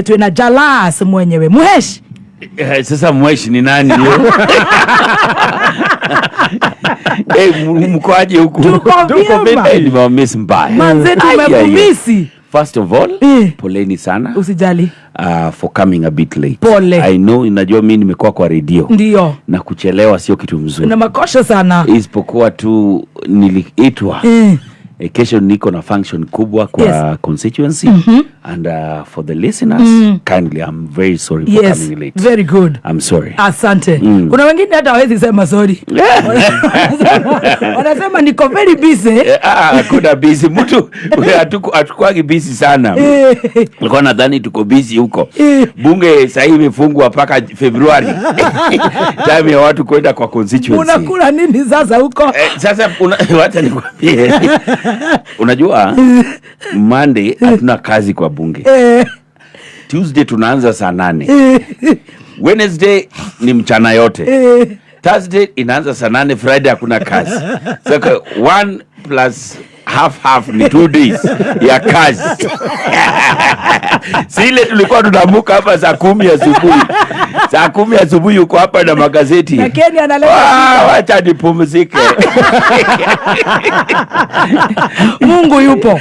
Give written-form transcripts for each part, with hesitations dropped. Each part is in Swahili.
Tuena Jalas mwenyewe. Mwesh. Sasa mwesh ni nani yo? Mkoaje huku? Tuko vyema. Nimewamiss mbaya. Manze tumemumisi. First of all, poleni sana. Usijali. For coming a bit late. Pole. I know, inajua mimi nimekuwa kwa radio. Ndio. Na kuchelewa sio kitu mzuri. Na makosha sana. Isipokuwa tu niliitwa. Kesho niko na function kubwa kwa constituency. And for the listeners, kindly, I'm very sorry for coming late. Very good. I'm sorry. Asante. Kuna wengine hata hawezi sema sorry. Wanasema niko very busy. Kuna busy. Mtu hatukuagi busy sana. Nilikuwa nadhani tuko busy huko. Bunge sasa hivi imefungwa mpaka Februari. Time ya watu kwenda kwa constituency. Unakula nini sasa huko? Sasa wacha nikwambie. Unajua Monday hatuna kazi kwa bunge. Tuesday tunaanza saa 8. Wednesday ni mchana yote. Thursday inaanza saa 8, Friday hakuna kazi. So 1 plus half ni 2 days ya kazi. Sile tulikuwa tunamuka hapa saa 10 asubuhi. Saa 10 asubuhi uko hapa na magazeti. Na Kenya analeta. Wacha nipumzike. Mungu yupo.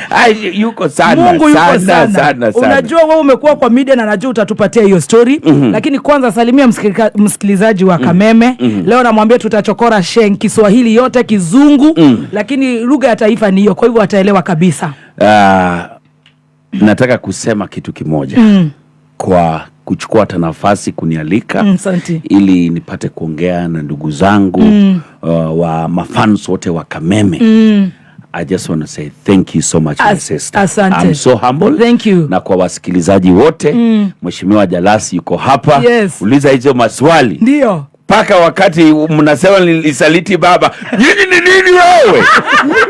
Yuko sana. Mungu yupo sana. Unajua wewe umekuwa kwa media na najua utatupatia hiyo story. Lakini kwanza salimia msikilizaji wa Kameme. Leo namwambia tutachokora Sheng Kiswahili yote, Kizungu, lakini lugha ya taifa ni hiyo, kwa hivyo ataelewa kabisa. Nataka kusema kitu kimoja. Kwa kuchukua hata nafasi kunialika ili nipate kuongea na ndugu zangu wa mafans wote wa Kameme. I just want to say thank you so much, my sister. Asante. I'm so humble. Thank you. Na kwa wasikilizaji wote, Mheshimiwa Jalasi yuko hapa. Uliza hizo maswali. Ndio. Paka wakati mnasema nilisaliti baba. Nini wewe?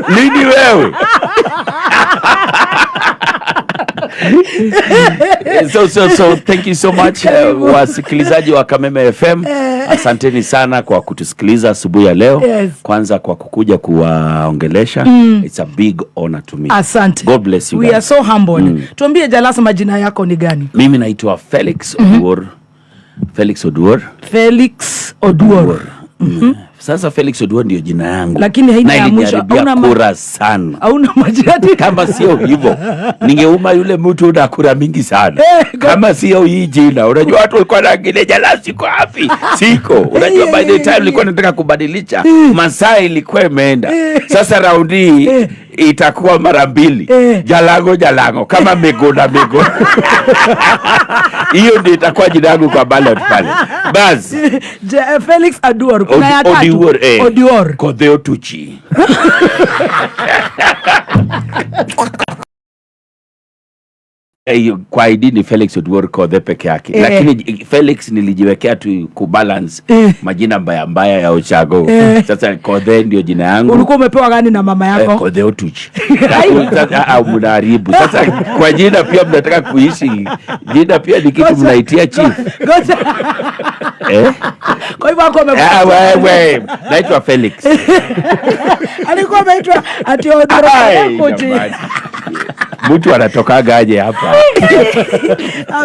Nini wewe? So thank you so much wasikilizaji wa Kameme FM. Asanteni sana kwa kutusikiliza asubuhi ya leo. Kwanza kwa kukuja kuwaongelesha. It's a big honor to me. Asante. God bless you We guys. are so humbled. Tuambie Jalasa, majina yako ni gani? Mimi naitwa Felix Oduor. Felix Oduor. Sasa Felix Oduor ndio jina yangu. Lakini haina ya mwisho. Hauna kura sana. Hauna majina. Kama sio hivyo, ningeuma yule mtu na kura mingi sana. Kama sio hii jina, unajua watu walikuwa wanaangalia Jalasi kwa wapi? Siko. Unajua by the time nilikuwa nataka kubadilisha, masaa ilikuwa imeenda. Sasa round hii itakuwa mara 2. Jalango kama megona. Hiyo ndio itakuwa jina langu kwa ballot pale. Basi Felix Oduor. Kuna ya tatu. Oduor. Kodheo tuchi. Kwa ID ni Felix Oduor Kodhe peke yake. Lakini Felix nilijiwekea tu kubalance majina mbaya ya uchago. Sasa Kodhe ndio jina yangu. Ulikuwa umepewa gani na mama yako? Kodhe utuchi. Mnaharibu. Sasa kwa jina pia mnataka kuishi. Jina pia ni kitu mnaitia chief. Kwa hivyo wako wewe naitwa Felix. Alikuwa ameitwa ati Oduor. Mtu anatokaga aje hapa?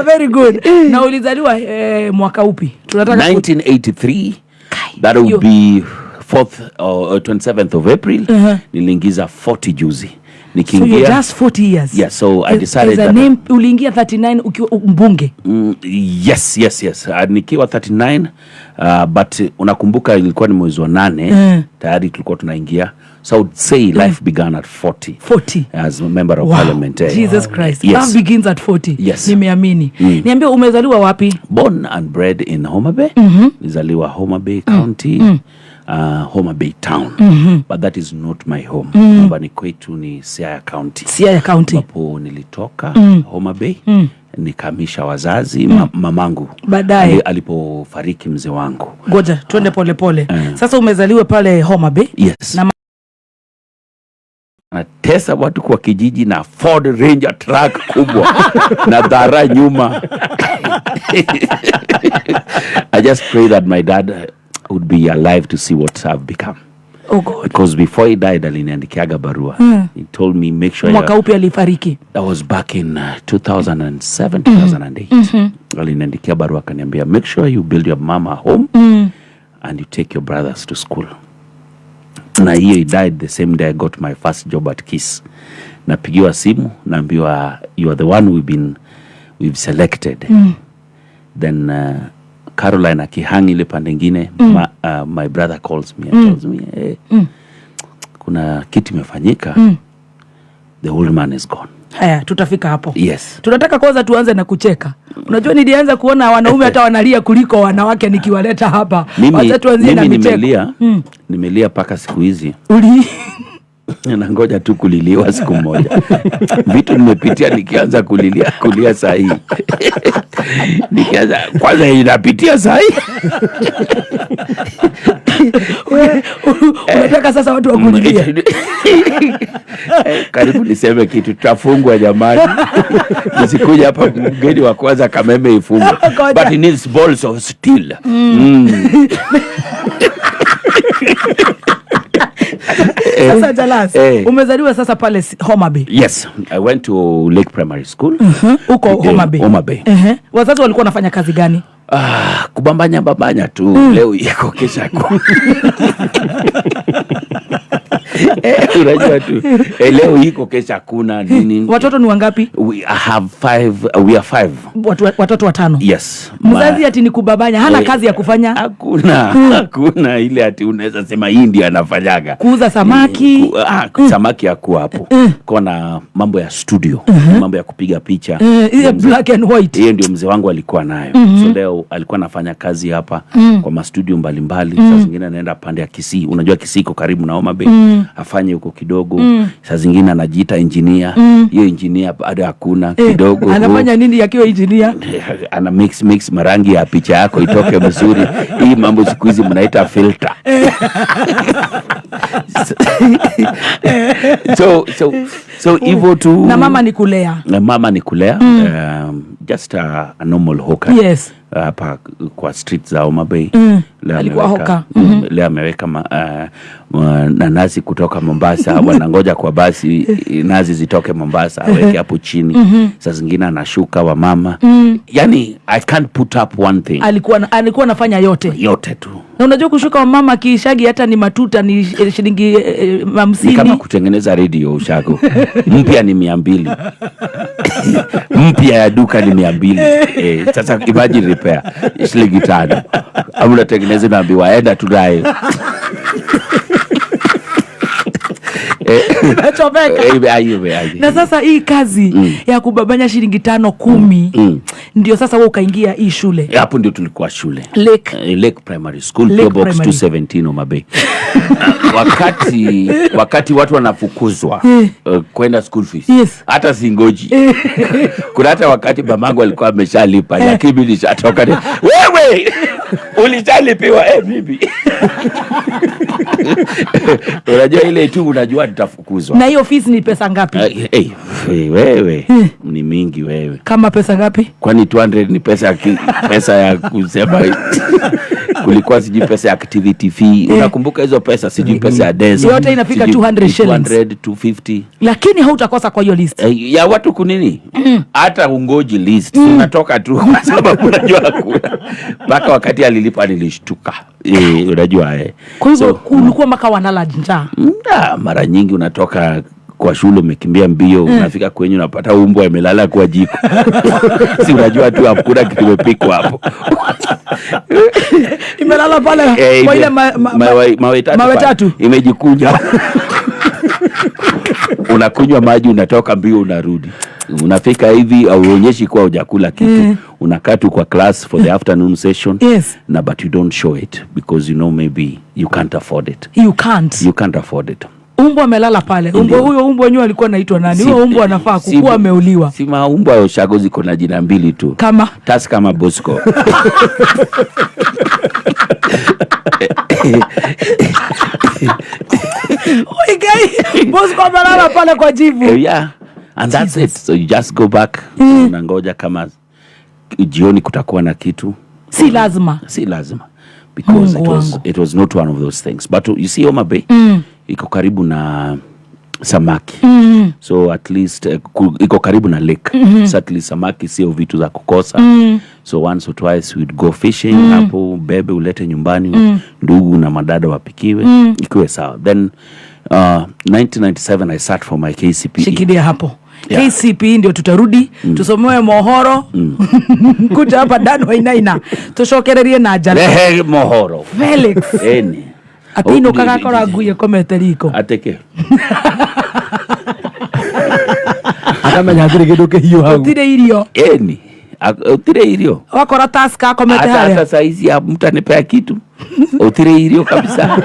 Very good. Na ulizaliwa mwaka upi? Tunataka 1983. That will be 27th of April. Niliingiza 40 juzi. So you're just 40 years. Yeah, so I decided that name uliingia 39 ukiwa mbunge. Yes. Nikiwa 39 but unakumbuka ilikuwa ni mwezi wa 8 tayari tulikuwa tunaingia. So I would say life began at 40 as a member of parliament. Jesus Christ. Life begins at 40. Yes. Nimeamini. Niambie umezaliwa wapi? Born and bred in Homa Bay. Nilizaliwa Homa Bay County. Homa Bay Town. But that is not my home. Nyumbani kwetu ni Siaya County. Hapo nilitoka Homa Bay. Nikamisha wazazi mamangu baadaye alipofariki mzee wangu. Ngoja twende pole. Sasa umezaliwa pale Homa Bay. Yes. Natesa watu kwa kijiji na Ford Ranger truck kubwa na dhara nyuma. I just pray that my dad would be alive to see what I've become. Oh God. Because before he died aliniandikiaga barua. He told me make sure mwaka upi alifariki? That was back in 2007 2008. Aliniandikia barua akaniambia make sure you build your mama home and you take your brothers to school. Na hiyo he died the same day I got my first job at Kiss. Napigiwa simu naambiwa you are the one we've selected. Then Caroline akihangi ile pande nyingine my brother calls me and tells me hey, kuna kitu imefanyika. The old man is gone. Haya, tutafika hapo. Yes. Tunataka kwanza tuanze na kucheka. Unajua nilianza kuona wanaume hata wanalia kuliko wanawake nikiwaleta hapa. Wacha tuanze na micheko. Nimelia paka siku hizi. Na ngoja tu kuliliwa siku moja. Vitu nimepitia nikianza kulia saa hii. Nikianza kwanza inapitia saa hii. Unataka sasa watu wakulilia. Karibu niseme kitu tutafungwa jamani. Nisikuja hapa mgeni wa kwanza Kameme ifungwe. But it needs balls of steel. Sasa Jalas, umezaliwa sasa pale Homa Bay. Yes, I went to Lake Primary School. Uko Homa Bay. Homa Bay. Wazazi walikuwa wanafanya kazi gani? Kubambanya tu. Leo iko kesha unajua tu. Leo iko kesha kuna nini? Watoto ni wangapi? We are 5. Watoto 5. Yes. Mzazi ati ni kubabanya, hana kazi ya kufanya? Hakuna ile ati unaweza sema hii ndio anafanyaga. Kuuza samaki. Samaki yako hapo. Kuna mambo ya studio, mambo ya kupiga picha. Ile black and white. Hiyo ndio mzee wangu alikuwa nayo. So leo alikuwa anafanya kazi hapa kwa mastudio mbalimbali. Saa zingine anaenda pande ya Kisii. Unajua Kisii iko karibu na Homa Bay. Afanye huko kidogo. Saa zingine anajiita engineer. Hiyo engineer bado hakuna kidogo. Anafanya nini akiwa engineer? Ana mix marangi ya picha yako itoke mzuri. Hii mambo siku hizi mnaita filter. So hivyo tu. Na mama ni kulea. Just a normal hawker. Yes. Hapa kwa street za Homa Bay. Alikuwa hoka. Leo ameweka nanasi kutoka Mombasa. Wanangoja kwa basi nazi zitoke Mombasa aweke hapo chini. Saa zingine anashuka wa mama. Yani I can't put up one thing. Alikuwa anafanya yote tu. Na unajua kushuka wa mama kishagi hata ni matuta ni shilingi 50. Ni kama kutengeneza radio ushago. Mpya ni 200. Mpya ya duka ni 200. Sasa imagine repair shilingi 5. Amuna tengeneza na ambiwa enda tudae. Na sasa hii kazi ya kubabanya shilingi 5-10 ndio sasa wewe ukaingia hii shule. Hapo ndio tulikuwa shule. Lake Primary School, Box 217 Homa Bay. Wakati watu wanafukuzwa kwenda school fees. Yes. Hata singoji. Kuna hata wakati mamangu alikuwa ameshalipa lakini nishatoka. Wewe ulishalipiwa bibi. Unajua ile tu unajua nitafukuzwa. Na hiyo fees ni pesa ngapi? Wewe ni mingi wewe. Kama pesa ngapi? Kwani 200 ni pesa ya kusema kulikuwa sijui pesa ya activity fee. Unakumbuka hizo pesa sijui pesa ya desk. Yote inafika 200 shillings. 200 250. Lakini hautakosa kwa hiyo list. Ya watu kunini? Hata ungoji list. Unatoka tu kwa sababu unajua hakuna. Mpaka wakati alilipa nilishtuka. Unajua Kwa hivyo ulikuwa maka wanala njaa. Mara nyingi unatoka kwa shule umekimbia mbio, unafika kwenye unapata umbwa imelala kwa jiko. Si unajua tu hakuna kitu kimepikwa hapo. Imelala pale kwa ile mawe tatu imejikunja. Unakunywa maji unatoka mbio unarudi. Unafika hivi au uonyeshi kwa hujakula kitu. Unakaa tu kwa class for the afternoon session. Yes. But you don't show it because you know maybe you can't afford it. You can't afford it. Umbwa amelala pale. Huyo umbwa nyoa alikuwa anaitwa nani? Huyo umbwa anafaa kukua ameuliwa. Si umbwa wa ushago ziko na jina 2 tu. Kama kama Bosco. Oi guy, Bosco amelala pale kwa jivu. Yeah. And that's it. So you just go back. Unangoja kama jioni kutakuwa na kitu. Si lazima. because it was not one of those things. But you see Homa Bay iko karibu na samaki. So at least iko karibu na lake. So at least samaki sio vitu za kukosa. So once or twice we'd go fishing hapo, bebe ulete nyumbani, ndugu na madada wapikiwe, ikiwe sawa. Then 1997 I sat for my KCPE. Shikilia hapo. Yeah. KCPE ndio tutarudi tusomewe mohoro kuja hapa Dan Wainaina tushokererie na jana mohoro Felix eni atino kagakora nguye kometeriko ateke akamenya atire kindu hiyo hagu utire irio eni utire irio wakora taska komete hale hata saizi ya mtu anipea kitu utire irio kabisa.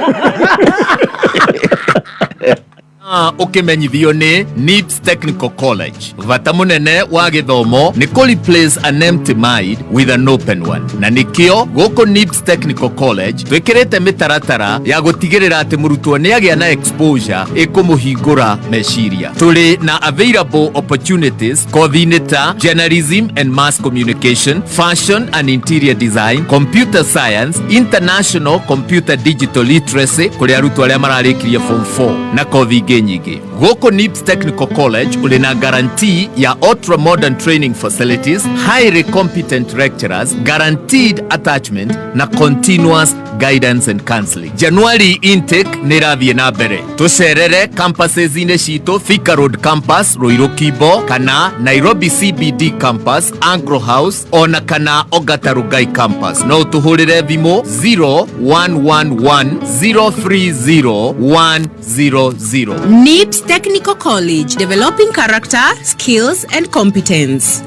Ukimenyithio ni NIPS Technical College. Vata munene wa githomo ni ko replace an empty mind with an open one. Na nikio goko NIPS Technical College twikirite mitaratara ya gutigirira ati murutwo ni agia na exposure ikumuhingura meciria. Tuli na available opportunities coordinator journalism and mass communication, fashion and interior design, computer science, international computer digital literacy kuri arutwo aria mararikirie form 4 na kothi nyingi. Goko NIPS Technical College ulina guarantee ya ultra modern training facilities, highly competent lecturers, guaranteed attachment na continuous guidance and counseling. January intake nirathie na mbere. Tucerere campuses ine cito Thika Road campus, Ruiru Kibo, kana Nairobi CBD campus, Anglo House, ona kana Ongata Rongai campus. No tuhurire thimo 0111030100. NIPS Technical College, developing character, skills and competence.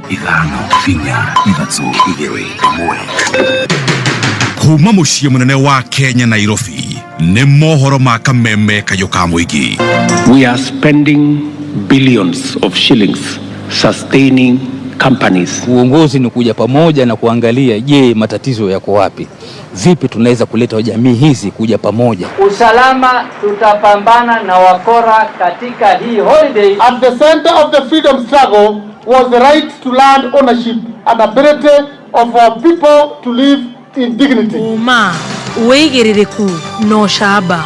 Ithano finya ithatũ igĩrĩ ĩmwe. Kuma muciĩ munene wa Kenya Nairobi nĩ mohoro ma kameme kayo ka mũingĩ. We are spending billions of shillings sustaining companies. Uongozi ni kuja pamoja na kuangalia je, matatizo yako wapi? Vipi tunaweza kuleta jamii hizi kuja pamoja? Usalama, tutapambana na wakora katika hii holiday. At the center of the freedom struggle was the right to land ownership and ability of our people to live in dignity. Uigiririku no shaba.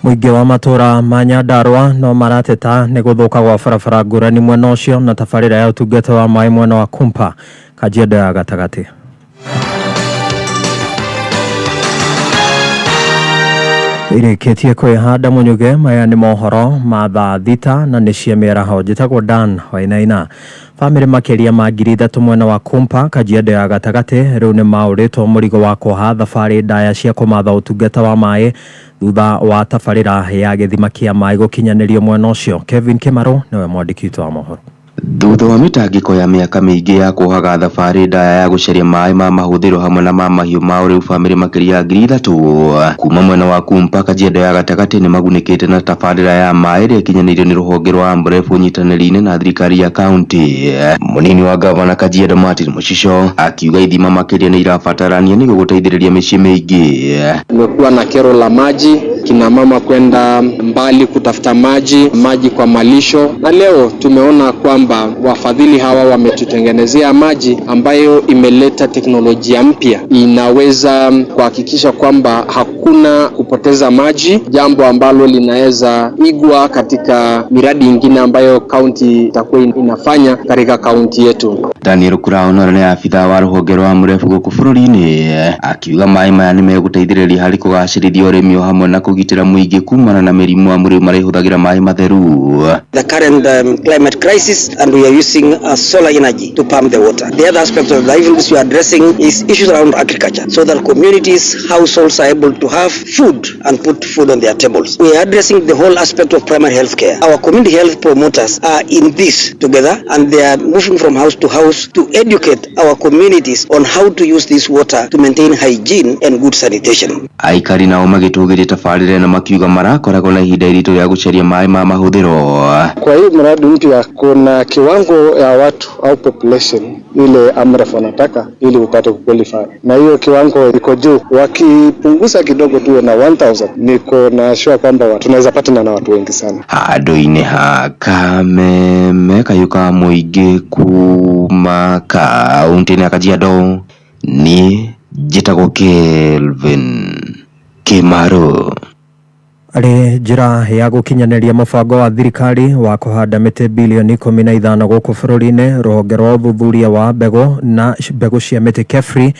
Muingi wa matura ma Nyandarua no marateta ni guthuka gwa barabara ngurani mwena ucio na tabarira ya utungata wa maĩ mwena wa Kumpa Kajiado ya gatagati. Irikitie kwihanda munyuge maya ni mohoro ma thaa thita na ni cia mĩaraho. Njĩtagwo Dan Wainaina. Family makiria ma 3,000 mwena wa Kumpa Kajiado ya gatagati riu ni maũrĩtwo mũrigo wa kuoha thabarĩ ndaya cia kũmatha ũtungata wa maĩ thutha wa tabarĩra ya gĩthima kĩa maĩ gũkinyanĩrio mwena ũcio. Kevin Kimaro niwe mwandĩki wa mohoro. Thutha wa mitangiko ya miaka mingi ya kuhaga thabarĩ ndaya ya gucaria maĩ ma mahũthĩro hamwe na ma mahiũ mao, rĩu family makiria 3,000 kuma mwena wa Kumpa Kajiado ya gatagati ni magunĩkĩte na tabarĩra ya maĩ ĩrĩa ĩkinyanĩirio nĩ rũhonge rwa AMREF ũnyitanĩri-inĩ na thirikari ya kaunti. Mũnini wa gavana Kajiado Martin Mũcico akiuga ithima makĩria nĩ irabatarania nĩguo gũteithĩrĩria mĩciĩ mĩingĩ. Kumekuwa na kero la maji, kina mama kwenda mbali kutafuta maji kwa malisho, na leo tumeona kwamba wafadhili hawa wametutengenezea maji ambayo imeleta teknolojia mpya, inaweza kuhakikisha kwamba hakuna kupoteza maji, jambo ambalo linaweza igwa katika miradi ingine ambayo kaunti itakuwa inafanya katika kaunti yetu. Daniel Kurao ni afitha wa rũhonge rwa AMREF gũkũ bũrũri-inĩ akiuga maĩ maya nĩ megũteithĩrĩria harĩ kũgacĩrithia ũrĩmi hamwe na kũgitĩra mũingĩ kumana na mĩrimũ amwe marĩhũthagĩra maĩ matheru. The current climate crisis, and we are using solar energy to pump the water. The other aspect of the issues we are addressing is issues around agriculture, so that communities, households are able to have food and put food on their tables. We are addressing the whole aspect of primary health care. Our community health promoters are in this together, and they are moving from house to house to educate our communities on how to use this water to maintain hygiene and good sanitation. Aikari nao magĩtũgĩria tabarĩra na makiuga marakoragwo na ihinda iritũ rĩa gũcaria maĩ ma mahũthĩro. Kwa hiyo mradi mpya kuna kiwango ya watu au population ile AMREF wanataka ili upate kuqualify, na hiyo kiwango iko juu. Wakipunguza kidogo tuwe na 1,000, niko na sure kwamba tunaweza patana na watu wengi sana. Handũ-inĩ ha kameme kayuka mũingĩ kuma kaunti-inĩ ya Kajiado, niĩ Njĩtagwo Kelvin Kimaro. Arĩ njĩra ya gũkinyanĩria mũbango wa thirikari wa kũhanda mĩtĩ bilioni 15 gũkũ bũrũri-inĩ, rũhonge rwa ũthuthuria wa mbegũ na mbegũ cia mĩtĩ KEFRI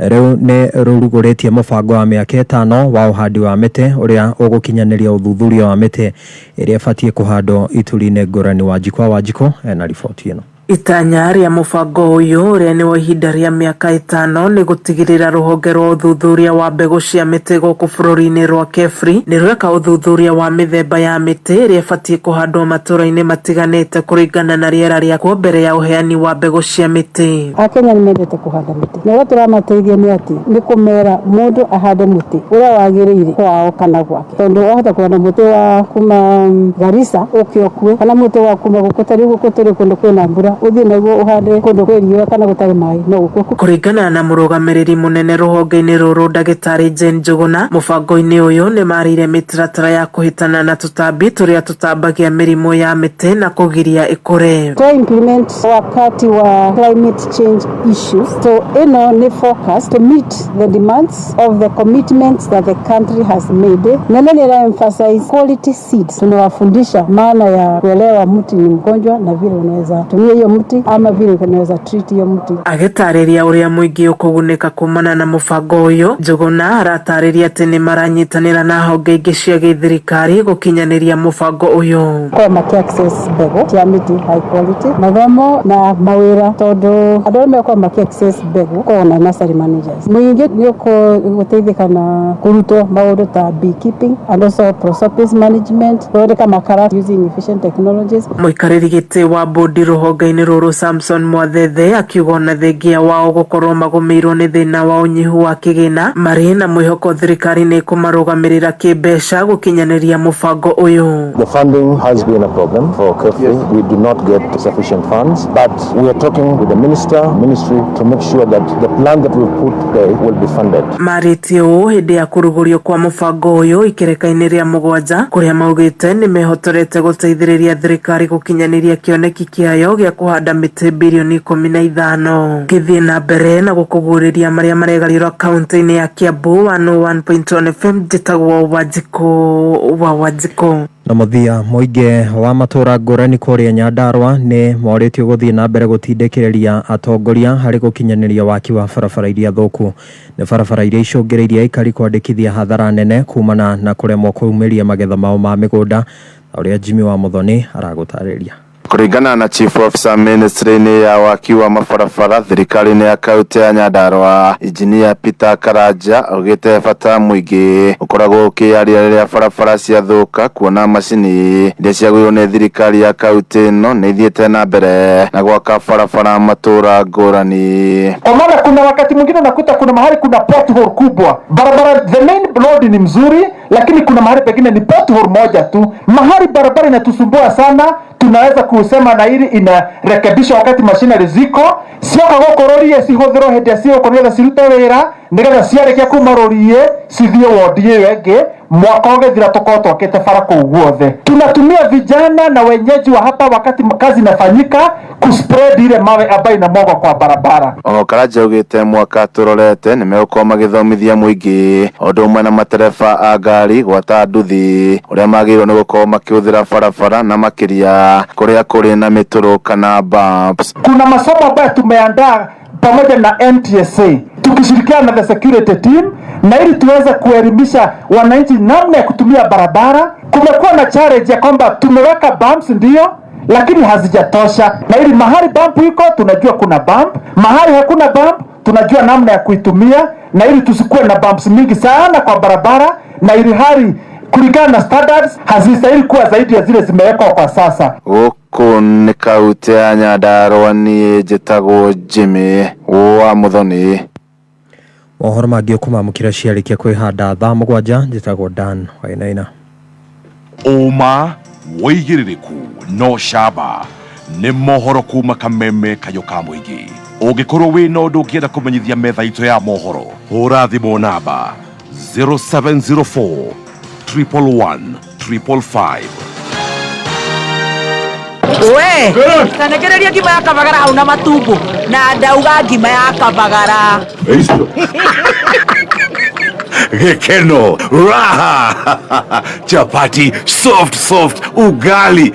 rĩu nĩ rũrugũrĩtie mũbango wa mĩaka 5 wa ũhandi wa mĩtĩ ũrĩa ũgũkinyanĩria ũthuthuria wa mĩtĩ ĩrĩa ĩbatiĩ kũhandwo ituri-inĩ ngũrani. Wanjikũ ena riboti ĩno. Itanya rĩa mũbango ũyũ ũrĩa nĩ wa ihinda rĩa mĩaka 5 nĩ gũtigĩrĩra rũhonge rwa ũthuthuria wa mbegũ cia mĩtĩ gũkũ bũrũri-inĩ rwa KEFRI nĩ rweka ũthuthuria wa mĩthemba ya mĩtĩ ĩrĩa ĩbatiĩ kũhandwo matũra-inĩ matiganĩte kũringana na rĩera rĩakuo mbere ya ũheani wa mbegũ cia mĩtĩ. Akenya nĩ mendete kũhanda mĩtĩ, na ũrĩa tũramateithia nĩ atĩ nĩ kũmera mũndũ ahande mũtĩ ũrĩa wagĩrĩire kwao kana gwake, tondũ wahota kũhanda mũtĩ wa kuma Garissa ũkĩokue kana mũtĩ wa kuma gũkũ tũrĩ kũndũ kwĩna mbura uthi naguo uhande kundu kwiriwa kana gutari mai no guko. Kuringana na murugamiriri munene ruhonge-ini ruru Ndagĩtarĩ Jane Njuguna, mubango-ini uyu ni marire mitaratara ya kuhitana na tutambi turia tutambagia mirimu ya miti na kugiria ikure. To implement wakati wa climate change issues, so ino ni focus to meet the demands of the commitments that the country has made. Nene ni emphasize quality seeds. Tunawafundisha maana ya kuelewa mti ni mgonjwa na vile unaweza tumia hiyo mti ama vile unaweza treat hiyo mti. Agĩtarĩria ũrĩa mũingĩ ũkũgunĩka kumana na mũbango ũyũ, Njuguna aratarĩria atĩ nĩ maranyitanĩra na honge ingĩ cia gĩthirikari gũkinyanĩria mũbango ũyũ. Kwa maki access mbegũ cia mĩtĩ high quality, mathomo na mawĩra, tondũ andũ arĩa mekwa maki access mbegũ kona nursery managers. Mũingĩ nĩ ũgũteithĩka na kũrutwo maũndũ ta beekeeping and also prosopis management, gũthondeka makara using efficient technologies. Mũikarĩri gĩtĩ wa bodi ruhonge-ini ruru Samson Mwathethe akiuga na thengia wao gukorwo magũmĩirwo nĩ thĩna wa ũnyihu wa kĩgĩna, marĩ na mwĩhoko thirikari nĩ kũmarũgamĩrĩra kĩmbeca gũkinyanĩria mũbango ũyũ. The funding has been a problem for KEFRI. We do not get sufficient funds, but we are talking with the ministry to make sure that the plan that we put today will be funded. Marĩtie ũũ hĩndĩ ya kũrugũrio kwa mũbango ũyũ ikereka-inĩ rĩa mũgwanja, kũrĩa maugĩte nĩ mehotorete gũteithĩrĩria thirikari gũkinyanĩria kĩoneki kĩayo gĩa kuhanda mĩtĩ bilioni 15. Gĩthiĩ na mbere na gũkũguũrĩria marĩa maregarĩrwo kaunti-inĩ ya Kiambu 101.1 FM. Njĩtagwo Wanjikũ. Na mũthia mũingĩ wa matũra ngũrani kũrĩa Nyandarua nĩ morĩtio gũthiĩ na mbere gũtindĩkĩrĩria atongoria harĩ gũkinyanĩria waki wa barabara iria thũku. Nĩ barabara iria icũngĩrĩirie aikari kwandĩkithia hathara nene kumana na kũremwo kũumĩria magetha mao ma mĩgũnda, ũrĩa Jimmy wa Muthoni aragũtarĩria. Kuringana na Chief Officer Ministry ya waki wa mabarabara thirikari-inĩ ya kaunti ya Nyandarua, Engineer Peter Karanja augĩte bata mũingĩ ũkoragwo ũkĩaria rĩrĩa barabara ciathũka, kuona macini iria ciagũirwo nĩ thirikari ya kaunti ĩno nĩ ithiĩte na mbere na gwaka barabara matũra ngũrani. Kwa maana kuna wakati mwingine unakuta kuna mahali kuna pothole kubwa. Barabara the main road ni mzuri, lakini kuna mahali pengine ni pothole moja tu. Mahali barabara inatusumbua sana, tunaweza kusema na hili inarekebishwa wakati machinery ziko sioka gũkũrũrie cihũthĩrwo hĩndĩ cia gũkorwo cirute wĩra nĩgetha ciarĩkia kuma rũrie cithie wodi ĩyo ĩngĩ mwaka ũgĩthira tũkorwo twakĩte bara kũu guothe. Tunatumia vijana na wenyeji wa hapa wakati kazi inafanyika kuspread ile mawe ambayo inamwagwa kwa barabara. Karanja augĩte mwaka tũrorete nĩ megũkorwo magĩthomithia mũingĩ ũndũ ũmwe na matereba a ngari gwata nduthi ũrĩa magĩrĩirwo nĩ gũkorwo makĩhũthĩra barabara na makĩria kũrĩa kũrĩ na mĩtũrũ kana bumps. Kuna masomo ambayo tumeandaa pamoja na NTSA tukishirikiana na the security team na ili tuweze kuelimisha wananchi namna ya kutumia barabara. Kumekuwa na challenge ya kwamba tumeweka bumps ndio, lakini hazijatosha, na ili mahali bump iko tunajua kuna bump, mahali hakuna bump tunajua namna ya kuitumia, na ili tusikuwe na bumps mingi sana kwa barabara, na ili hali kulingana na standards hazistahili kuwa zaidi ya zile zimewekwa kwa sasa. Gũkũ nĩ kaunti ya Nyandarua, niĩ njĩtagwo Jimmy wa Muthoni. Mohoro mangĩ ũkũmamũkĩra ciarĩkia kwĩhanda thaa mũgwanja. Njĩtagwo Dan Wainaina. Ũma, wĩigĩrĩrĩku no camba nĩ mohoro kuma Kameme kayũ ka mũingĩ. Ũngĩkorwo wĩ na ũndũ ũngĩenda kũmenyithia metha itũ ya mohoro, hũra thimũ namba 0704 111 555. We, tanekereria ngima ya kabagara hauna matumbo na ndauga ngima ya kabagara. Gekeno, raha, chapati, soft, ugali,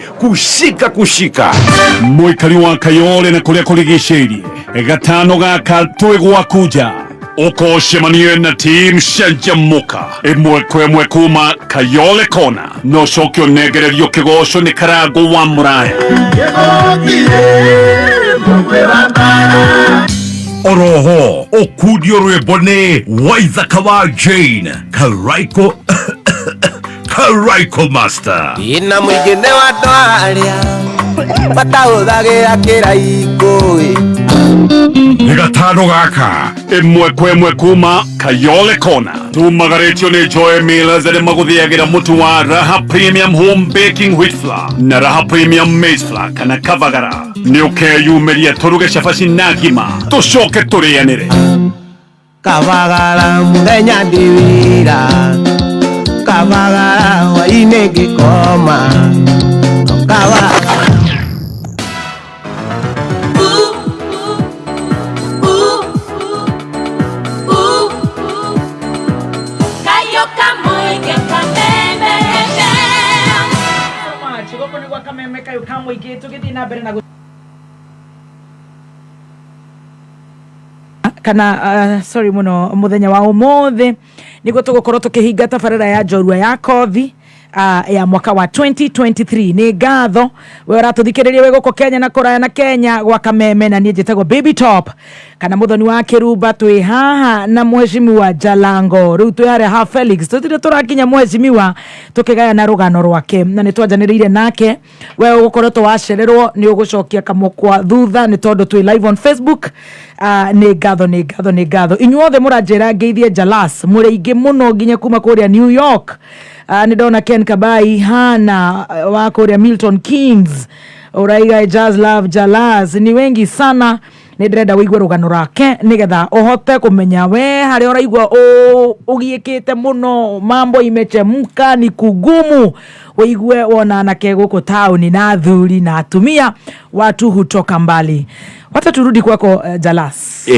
kushika. Mwikari wa Kayole na kuria kurigiceirie. Gatano gaka twigwa kuja. Ukoshemanie na team Shanjamuka. Imwe kwemwe kuma Kayole kona. No shokyo negererio kigosho ni karago wa muraya. Oroho, okudio rwebone, waithaka wa Jane, Karaiko Master. Ina mwigene wa dwaria, matahuthagira kiraiko. Gatano gaka. Imwe kwemwe kuma Kayole kona. Tumagaretio ni Joy Millers ere maguthiagira mutu wa Raha Premium Home Baking Wheat Flour na Raha Premium Maize Flour kana kavagara. Ni ukeyumeria turuge shafashi na ngima. Tushoke turianire. Kavagara muthenya ndiwira. Kavagara waine ngikoma. Kavagara kana sorry muno muthenya wa umuthi niguo tugukorwo tukihinga tabarira ya njorua ya kothi ya mwaka wa 2023 ni ngatho we uratuthikiriria we guko Kenya na kuraya na Kenya gwa Kameme na nie njitagwo Baby Top kana muthoni wa Kiruba twi haha na mheshimiwa Jalango riu twi hare ha Felix tutire turakinya mheshimiwa tukigaya na rugano rwake na ni twanjaniriire nake we ugukorwo twacererwo ni ugucokia kamukwa thutha ni tondu twi live on Facebook ni ngatho inyuothe muranjira ngeithie Jalas muriingi muno nginya kuma kuria New York ni dona Ken Kabai hana wa kuria Milton Kings uraiga Jazz Love Jalas ni wengi sana ni ndrenda wigwe rugano rake nigetha uhote kumenya we hari uraigwa ugiikite muno mambo imechemka ni kugumu wigwe wona nake guko town na thuri na atumia watu hutoka mbali. Wacha turudi kwako Jalas.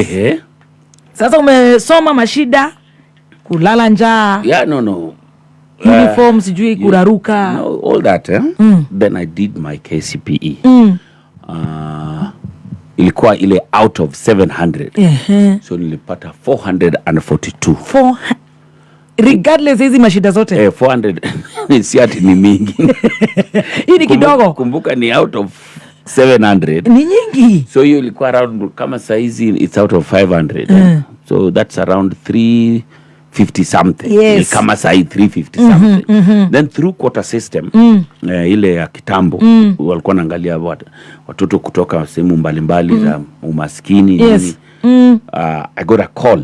Sasa umesoma mashida kulala njaa. Yeah, no. Uniform sijui kuraruka. No, all that then I did my KCPE. Ilikuwa ile out of 700. So nilipata 442. Regardless hizi mashida zote. 400 si ati ni mingi. Hii ni kidogo. Kumbuka ni out of 700. Ni nyingi. So hiyo ilikuwa around kama saizi it's out of 500. So that's around 350 something. Yes. Kama sahi 350 something. Then through quota system ile ya kitambo walikuwa naangalia watoto kutoka sehemu mbalimbali za umaskini. Yes. I got a call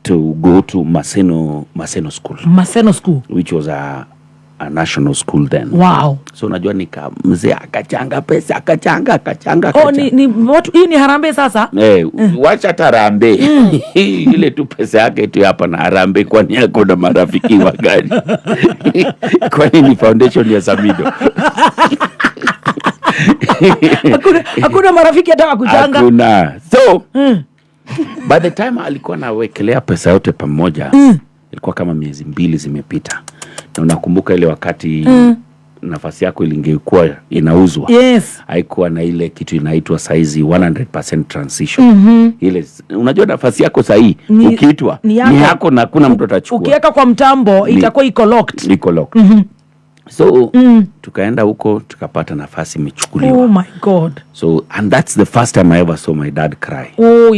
to go to Maseno School. Maseno School, which was a national school then. Wow. So unajua nika mzee akachanga pesa akachanga. Ni watu hii ni harambe sasa. Wacha tarambe. Ile tu pesa yake tu hapa na harambe kwani yako na marafiki wa gani? Kwani ni foundation ya Samido. Hakuna marafiki hata wa kuchanga. Hakuna. So by the time alikuwa nawekelea pesa yote pamoja ilikuwa kama miezi 2 zimepita. Na unakumbuka ile wakati nafasi yako ilingekuwa inauzwa. Yes. Haikuwa na ile kitu inaitwa saizi 100% transition. Ile unajua nafasi yako sahi ukiitwa ni yako na hakuna mtu atachukua. Ukiweka kwa mtambo itakuwa iko locked. So tukaenda huko tukapata nafasi imechukuliwa. Oh my God. So and that's the first time I ever saw my dad cry.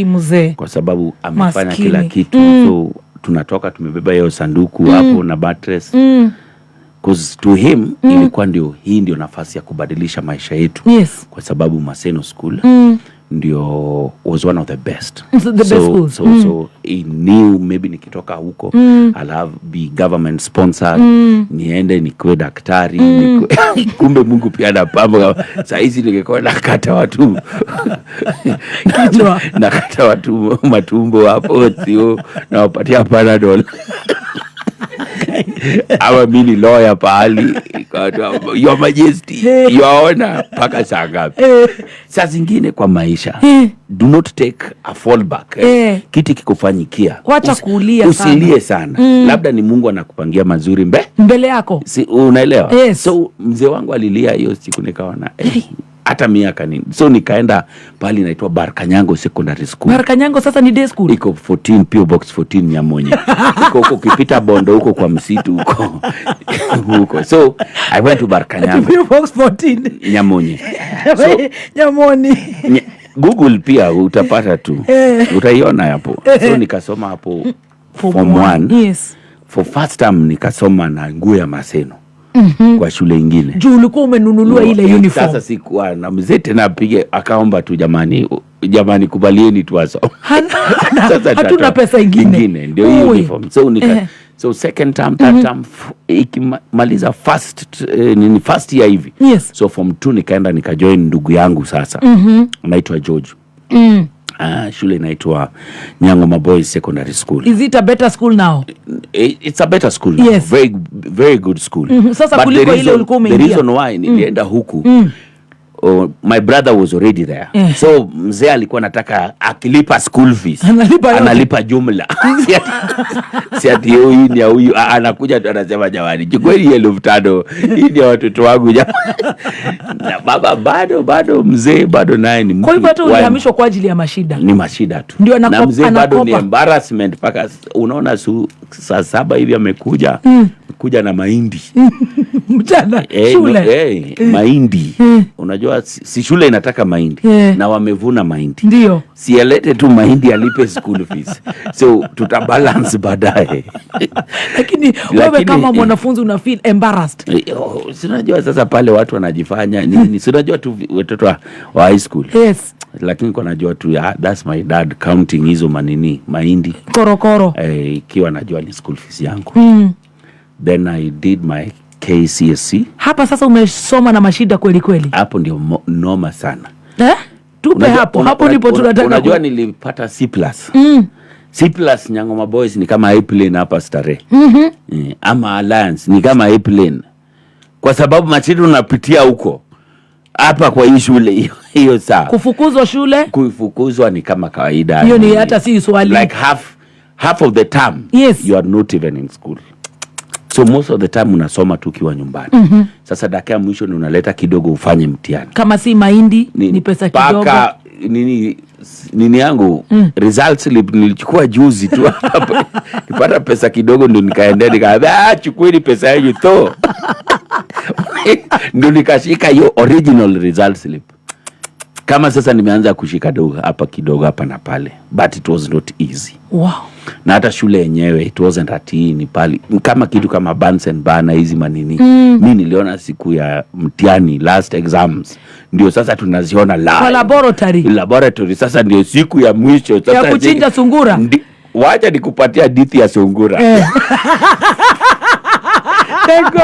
Mzee. Kwa sababu amefanya kila kitu. So tunatoka tumebeba hiyo sanduku hapo na mattress. Because to him ilikuwa hii ndio nafasi ya kubadilisha maisha yetu. Yes. Kwa sababu Maseno School ndio was one of the best. The best schools. So he knew maybe nikitoka huko I'll have be government sponsored. Niende nikuwe daktari. Kumbe Mungu pia anapamba. Saizi ningekuwa nakata watu. Nakata watu matumbo hapo sio na wapatia Panadol. Ama mimi lawyer pahali Your Majesty, Your Honor, paka saa ngapi? Saa zingine kwa maisha, do not take a fallback. Kiti kikufanyikia, wacha kuulia sana. Usilie sana. Labda ni Mungu anakupangia mazuri mbele yako. Unaelewa? So mzee wangu alilia hiyo siku, nikaona hata miaka nini. So nikaenda pali inaitwa Barkanyango Secondary School. Barkanyango sasa ni day school. Iko 14 PO Box 14 Nyamonye. Iko huko ukipita Bondo huko kwa msitu huko. Huko. So I went to Barkanyango. PO Box 14 Nyamonye. So Nyamoni. Google pia utapata tu. Utaiona hapo. So nikasoma hapo form 1. Yes. For first time nikasoma na nguo ya Maseno. Kwa shule ingine. Juu ulikuwa umenunuliwa ile uniform. Sasa sikuwa na mzee tena apige akaomba tu jamani kubalieni tu aso. Sasa hatuna pesa ingine. Ndio hiyo uniform. So second term, third term ikimaliza first year hivi. Yes. So form 2 nikaenda nikajoin ndugu yangu sasa. Anaitwa George. Shule inaitwa Nyangoma Boys Secondary School. Is it a better school now? It's a better school now. Yes. Very, very good school. Sasa kuliko ile ulikuwa umeingia. The reason why nilienda huku, my brother was already there. So mzee alikuwa nataka akilipa school fees. Analipa jumla. Si ati huyu anakuja tu anasema jamani, chukueni 5,000. Hii ni watoto wangu jamani. Na baba bado mzee bado naye ni mtu. Kwa hivyo hata ulihamishwa kwa ajili ya mashida. Ni mashida tu. Ndio na mzee bado ni embarrassment paka unaona saa 7 hivi amekuja kuja na mahindi. Mchana shule. Mahindi. Unajua si shule inataka mahindi na wamevuna mahindi. Ndio. Sialete tu mahindi alipe school fees. So tutabalance baadaye. Lakini wewe kama mwanafunzi una feel embarrassed. Sinajua sasa pale watu wanajifanya nini. Sinajua tu watoto wa high school. Yes. Lakini kwa najua tu that's my dad counting hizo mahindi. Korokoro. Ikiwa najua ni school fees yangu. Then I did my KCSE. Hapa sasa umesoma na mashida kweli kweli. Hapo ndio noma sana. Tupe hapo ndipo tunataka. Unajua nilipata C+. C+ Nyangoma Boys ni kama A-plane hapa Starehe. Ama Alliance ni kama A-plane. Kwa sababu mashida unapitia huko. Hapa kwa hii shule hiyo saa. Kufukuzwa shule? Kufukuzwa ni kama kawaida. Hiyo ni hata si swali. Like half of the term you are not even in school. So most of the time unasoma tu ukiwa nyumbani. Sasa dakika ya mwisho ni unaleta kidogo ufanye mtihani. Kama si mahindi ni pesa kidogo. Paka nini yangu results nilichukua juzi tu hapa. Nipata pesa kidogo ndio nikaendea nikaambia chukueni pesa yangu to. Ndio nikashika hiyo original result slip. Kama sasa nimeanza kushika hapa kidogo hapa na pale, but it was not easy. Wow. Na hata shule yenyewe it wasn't ni pale kama kitu kama Bunsen bana hizi manini. Mimi niliona siku ya mtihani last exams ndio sasa tunaziona live. Kwa laboratory sasa ndio siku ya mwisho sasa ya kuchinja sungura. Wacha nikupatia hadithi ya sungura.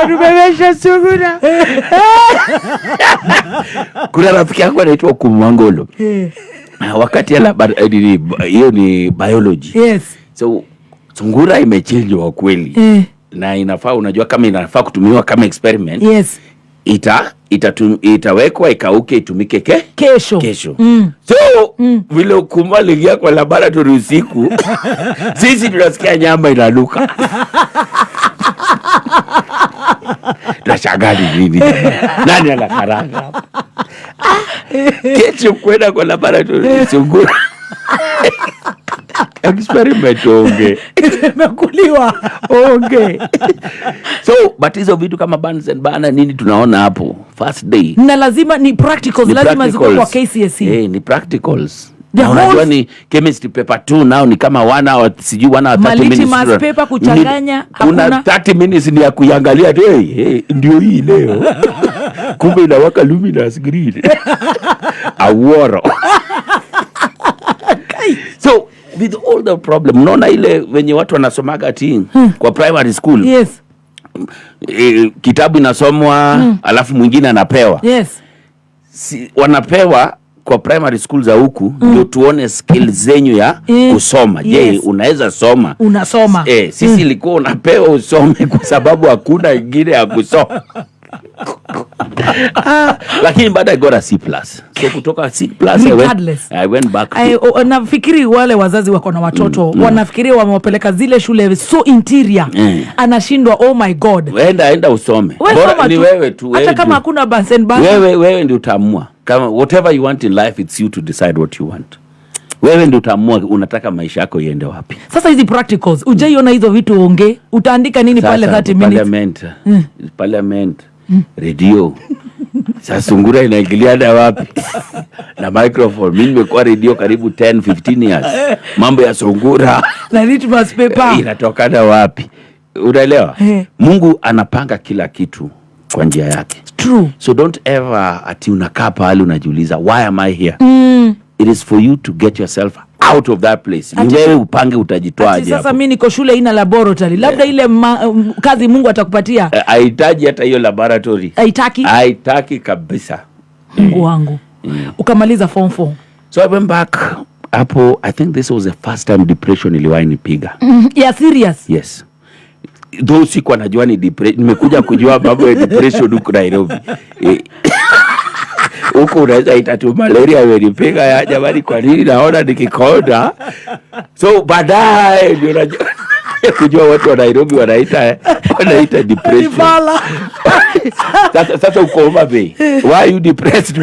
Umewesha sungura. Kuna rafiki yangu anaitwa Kumwangolo. Wakati hiyo ni biology. Yes. So sungura imechinjwa kweli. Na inafaa unajua kama inafaa kutumiwa kama experiment. Yes. Itawekwa ikauke itumike kesho. So vile kumaligia kwa laboratory usiku sisi tunasikia nyama inanuka. Tunashangani nini? Nani anakaranga hapa? Kesho kwenda kwa laboratory sungura. Experiment imekuliwa onge. So but hizo vitu kama Bunsen bana nini tunaona hapo first day. Na lazima ni practicals, lazima ziko kwa KCSE. Ni practicals. Unajua ni chemistry paper 2 nao ni kama 1 hour sijui 1 hour 30 minutes. Math paper kuchanganya hakuna. Una 30 minutes ni ya kuiangalia tu ndio hii leo. Kumbe inawaka luminous green. Aworo. So with all the problem unaona ile wenye watu wanasomaga kwa primary school. Yes. Kitabu inasomwa alafu mwingine anapewa. Yes. Wanapewa kwa primary school za huku ndio tuone skills zenyu ya kusoma. Je, unaweza soma? Unasoma. Sisi ilikuwa unapewa usome kwa sababu hakuna ingine ya kusoma. Lakini baada I got a C+. So kutoka C+, I went back to... Nafikiri wale wazazi wako na watoto wanafikiria wamewapeleka zile shule so interior. Anashindwa, oh my God. Enda usome. Bora ni wewe tu. Hata kama hakuna bus and bus. Wewe ndio utaamua. Kama whatever you want in life, it's you to decide what you want. Wewe ndio utaamua unataka maisha yako iende wapi. Sasa hizi practicals, ujaiona hizo vitu utaandika nini pale 30 minutes? Parliament, radio. Sasa sungura inaingiliana wapi? Na microphone. Mimi nimekuwa radio karibu 10-15 years. Mambo ya sungura na litmus paper inatokana wapi? Unaelewa? Mungu anapanga kila kitu kwa njia yake. True. So don't ever ati unakaa pale unajiuliza why am I here? It is for you to get yourself out of that place. Ni wewe upange utajitoaje hapo. Sasa mimi niko shule ina laboratory. Labda ile kazi Mungu atakupatia. Haitaji hata hiyo laboratory. Haitaki kabisa. Mungu wangu. Ukamaliza form 4. So I went back hapo. I think this was the first time depression iliwahi nipiga. Yeah, serious? Yes. Though sikuwa najua ni depression. Nimekuja kujua mambo ya depression huko Nairobi. Huko unaweza itatu malaria imenipiga ya jamani, kwa nini naona nikikonda? So baadaye ndio unajua kujua watu wa Nairobi wanaita depression. Sasa uko Homa Bay. Why are you depressed?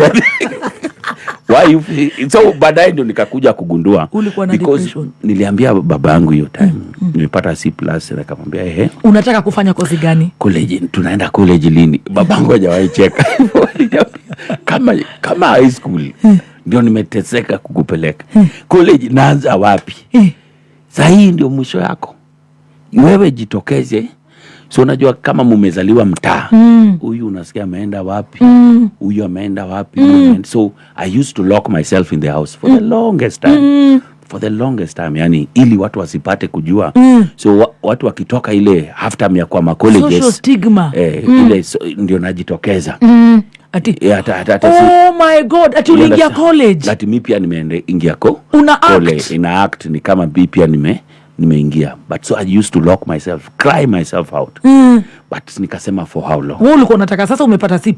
Why you? So baadaye ndio nikakuja kugundua because niliambia baba yangu hiyo time nimepata C+ na akamwambia unataka kufanya kozi gani? College. Tunaenda college lini? Baba yangu hajawahi cheka. Kama high school ndio nimeteseka kukupeleka. College naanza wapi? Sasa hii ndio mwisho yako. Wewe jitokeze. So unajua kama mumezaliwa mtaa, huyu unasikia ameenda wapi, huyu ameenda wapi. So I used to lock myself in the house for the longest time. For the longest time, yani ili watu wasipate kujua. So watu wakitoka ile half time ya kwa colleges, social stigma. Ile ndio najitokeza. Ati hata oh my God, ati uliingia college. Ati mimi pia nimeingia una act. Ina act ni kama mimi pia nimeingia. But so I used to lock myself, cry myself out. But nikasema for how long? Wewe ulikuwa unataka, sasa umepata C+.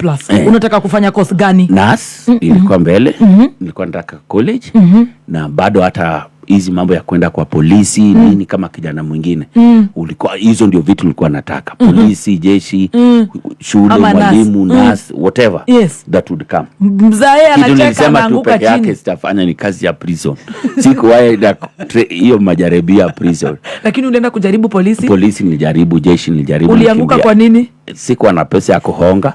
Unataka kufanya course gani? Nas ilikuwa mbele. Nilikuwa nataka college. Na bado hata hizi mambo ya kwenda kwa polisi nini kama kijana mwingine. Ulikuwa hizo ndio vitu nilikuwa nataka. Polisi, jeshi, shule, mwalimu, nas, whatever. Yes. That would come. Mzae anacheka na anguka chini. Yake sitafanya ni kazi ya prison. Sikuwahi hiyo majaribio ya prison. Lakini ulienda kujaribu polisi? Polisi nilijaribu, jeshi nilijaribu. Ulianguka kwa nini? Sikuwa na pesa ya kuhonga.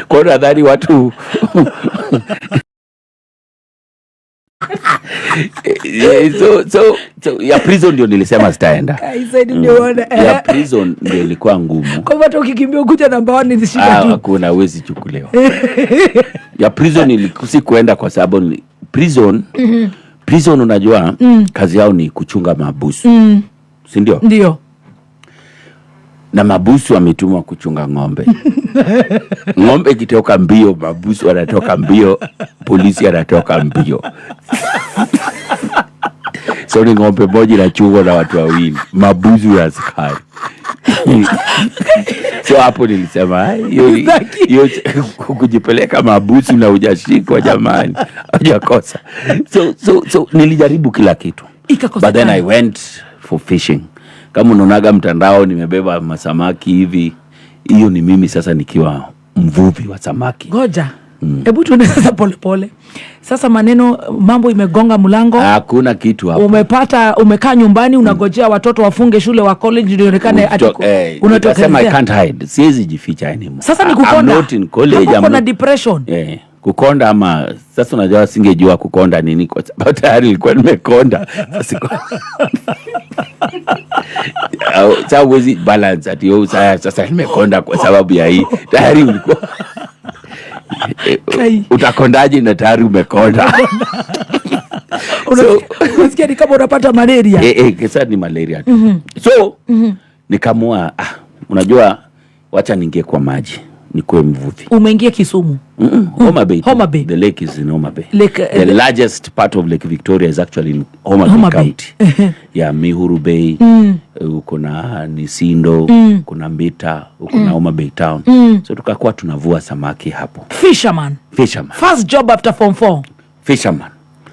Kwa nadhani watu so ya prison ndio nilisema sitaenda. Ya prison ndio ilikuwa ngumu. Kwa hivyo ukikimbia ukuja namba 1 ni shida tu. Hakuna uwezi chukulewa. Ya prison nilikusi kuenda kwa sababu prison unajua kazi yao ni kuchunga mabusu. Si ndio? Ndio. Na mabusu wametumwa kuchunga ng'ombe. Ng'ombe ikitoka mbio, mabusu wanatoka mbio, polisi anatoka mbio. So ni ng'ombe moja inachungwa na watu wawili, mabusu ya askari. So hapo nilisema hiyo kujipeleka mabusu na hujashikwa jamani, hujakosa. So nilijaribu kila kitu. But then I went for fishing. Kama unaonaga mtandao nimebeba masamaki hivi, hiyo ni mimi sasa nikiwa mvuvi wa samaki. Ngoja. Hebu tuende sasa pole. Sasa mambo imegonga mlango. Hakuna kitu hapo. Umekaa nyumbani unagojea watoto wafunge shule wa college ndio onekane unatokea. I can't hide. Siwezi jificha anymore. Sasa ni kukonda. I'm not in college. I'm na depression. Kukonda ama sasa unajua singejua kukonda nini kwa sababu tayari nilikuwa nimekonda. Sasa huwezi balance ati sasa nimekonda kwa sababu ya hii. Tayari ulikuwa utakondaje na tayari umekonda. Unasikia ni kama unapata malaria. Kisa ni malaria tu. So nikamua unajua wacha ningie kwa maji. nikuwe mvuvi. Umeingia Kisumu? Homa Bay. Homa Bay. The lake is in Homa Bay. Lake, the largest part of Lake Victoria is actually in Homa Bay County. Yeah, Mihuru Bay, kuna Nisindo, kuna Mbita, kuna Homa Bay Town. So tukakuwa tunavua samaki hapo. Fisherman. First job after Form 4. Fisherman.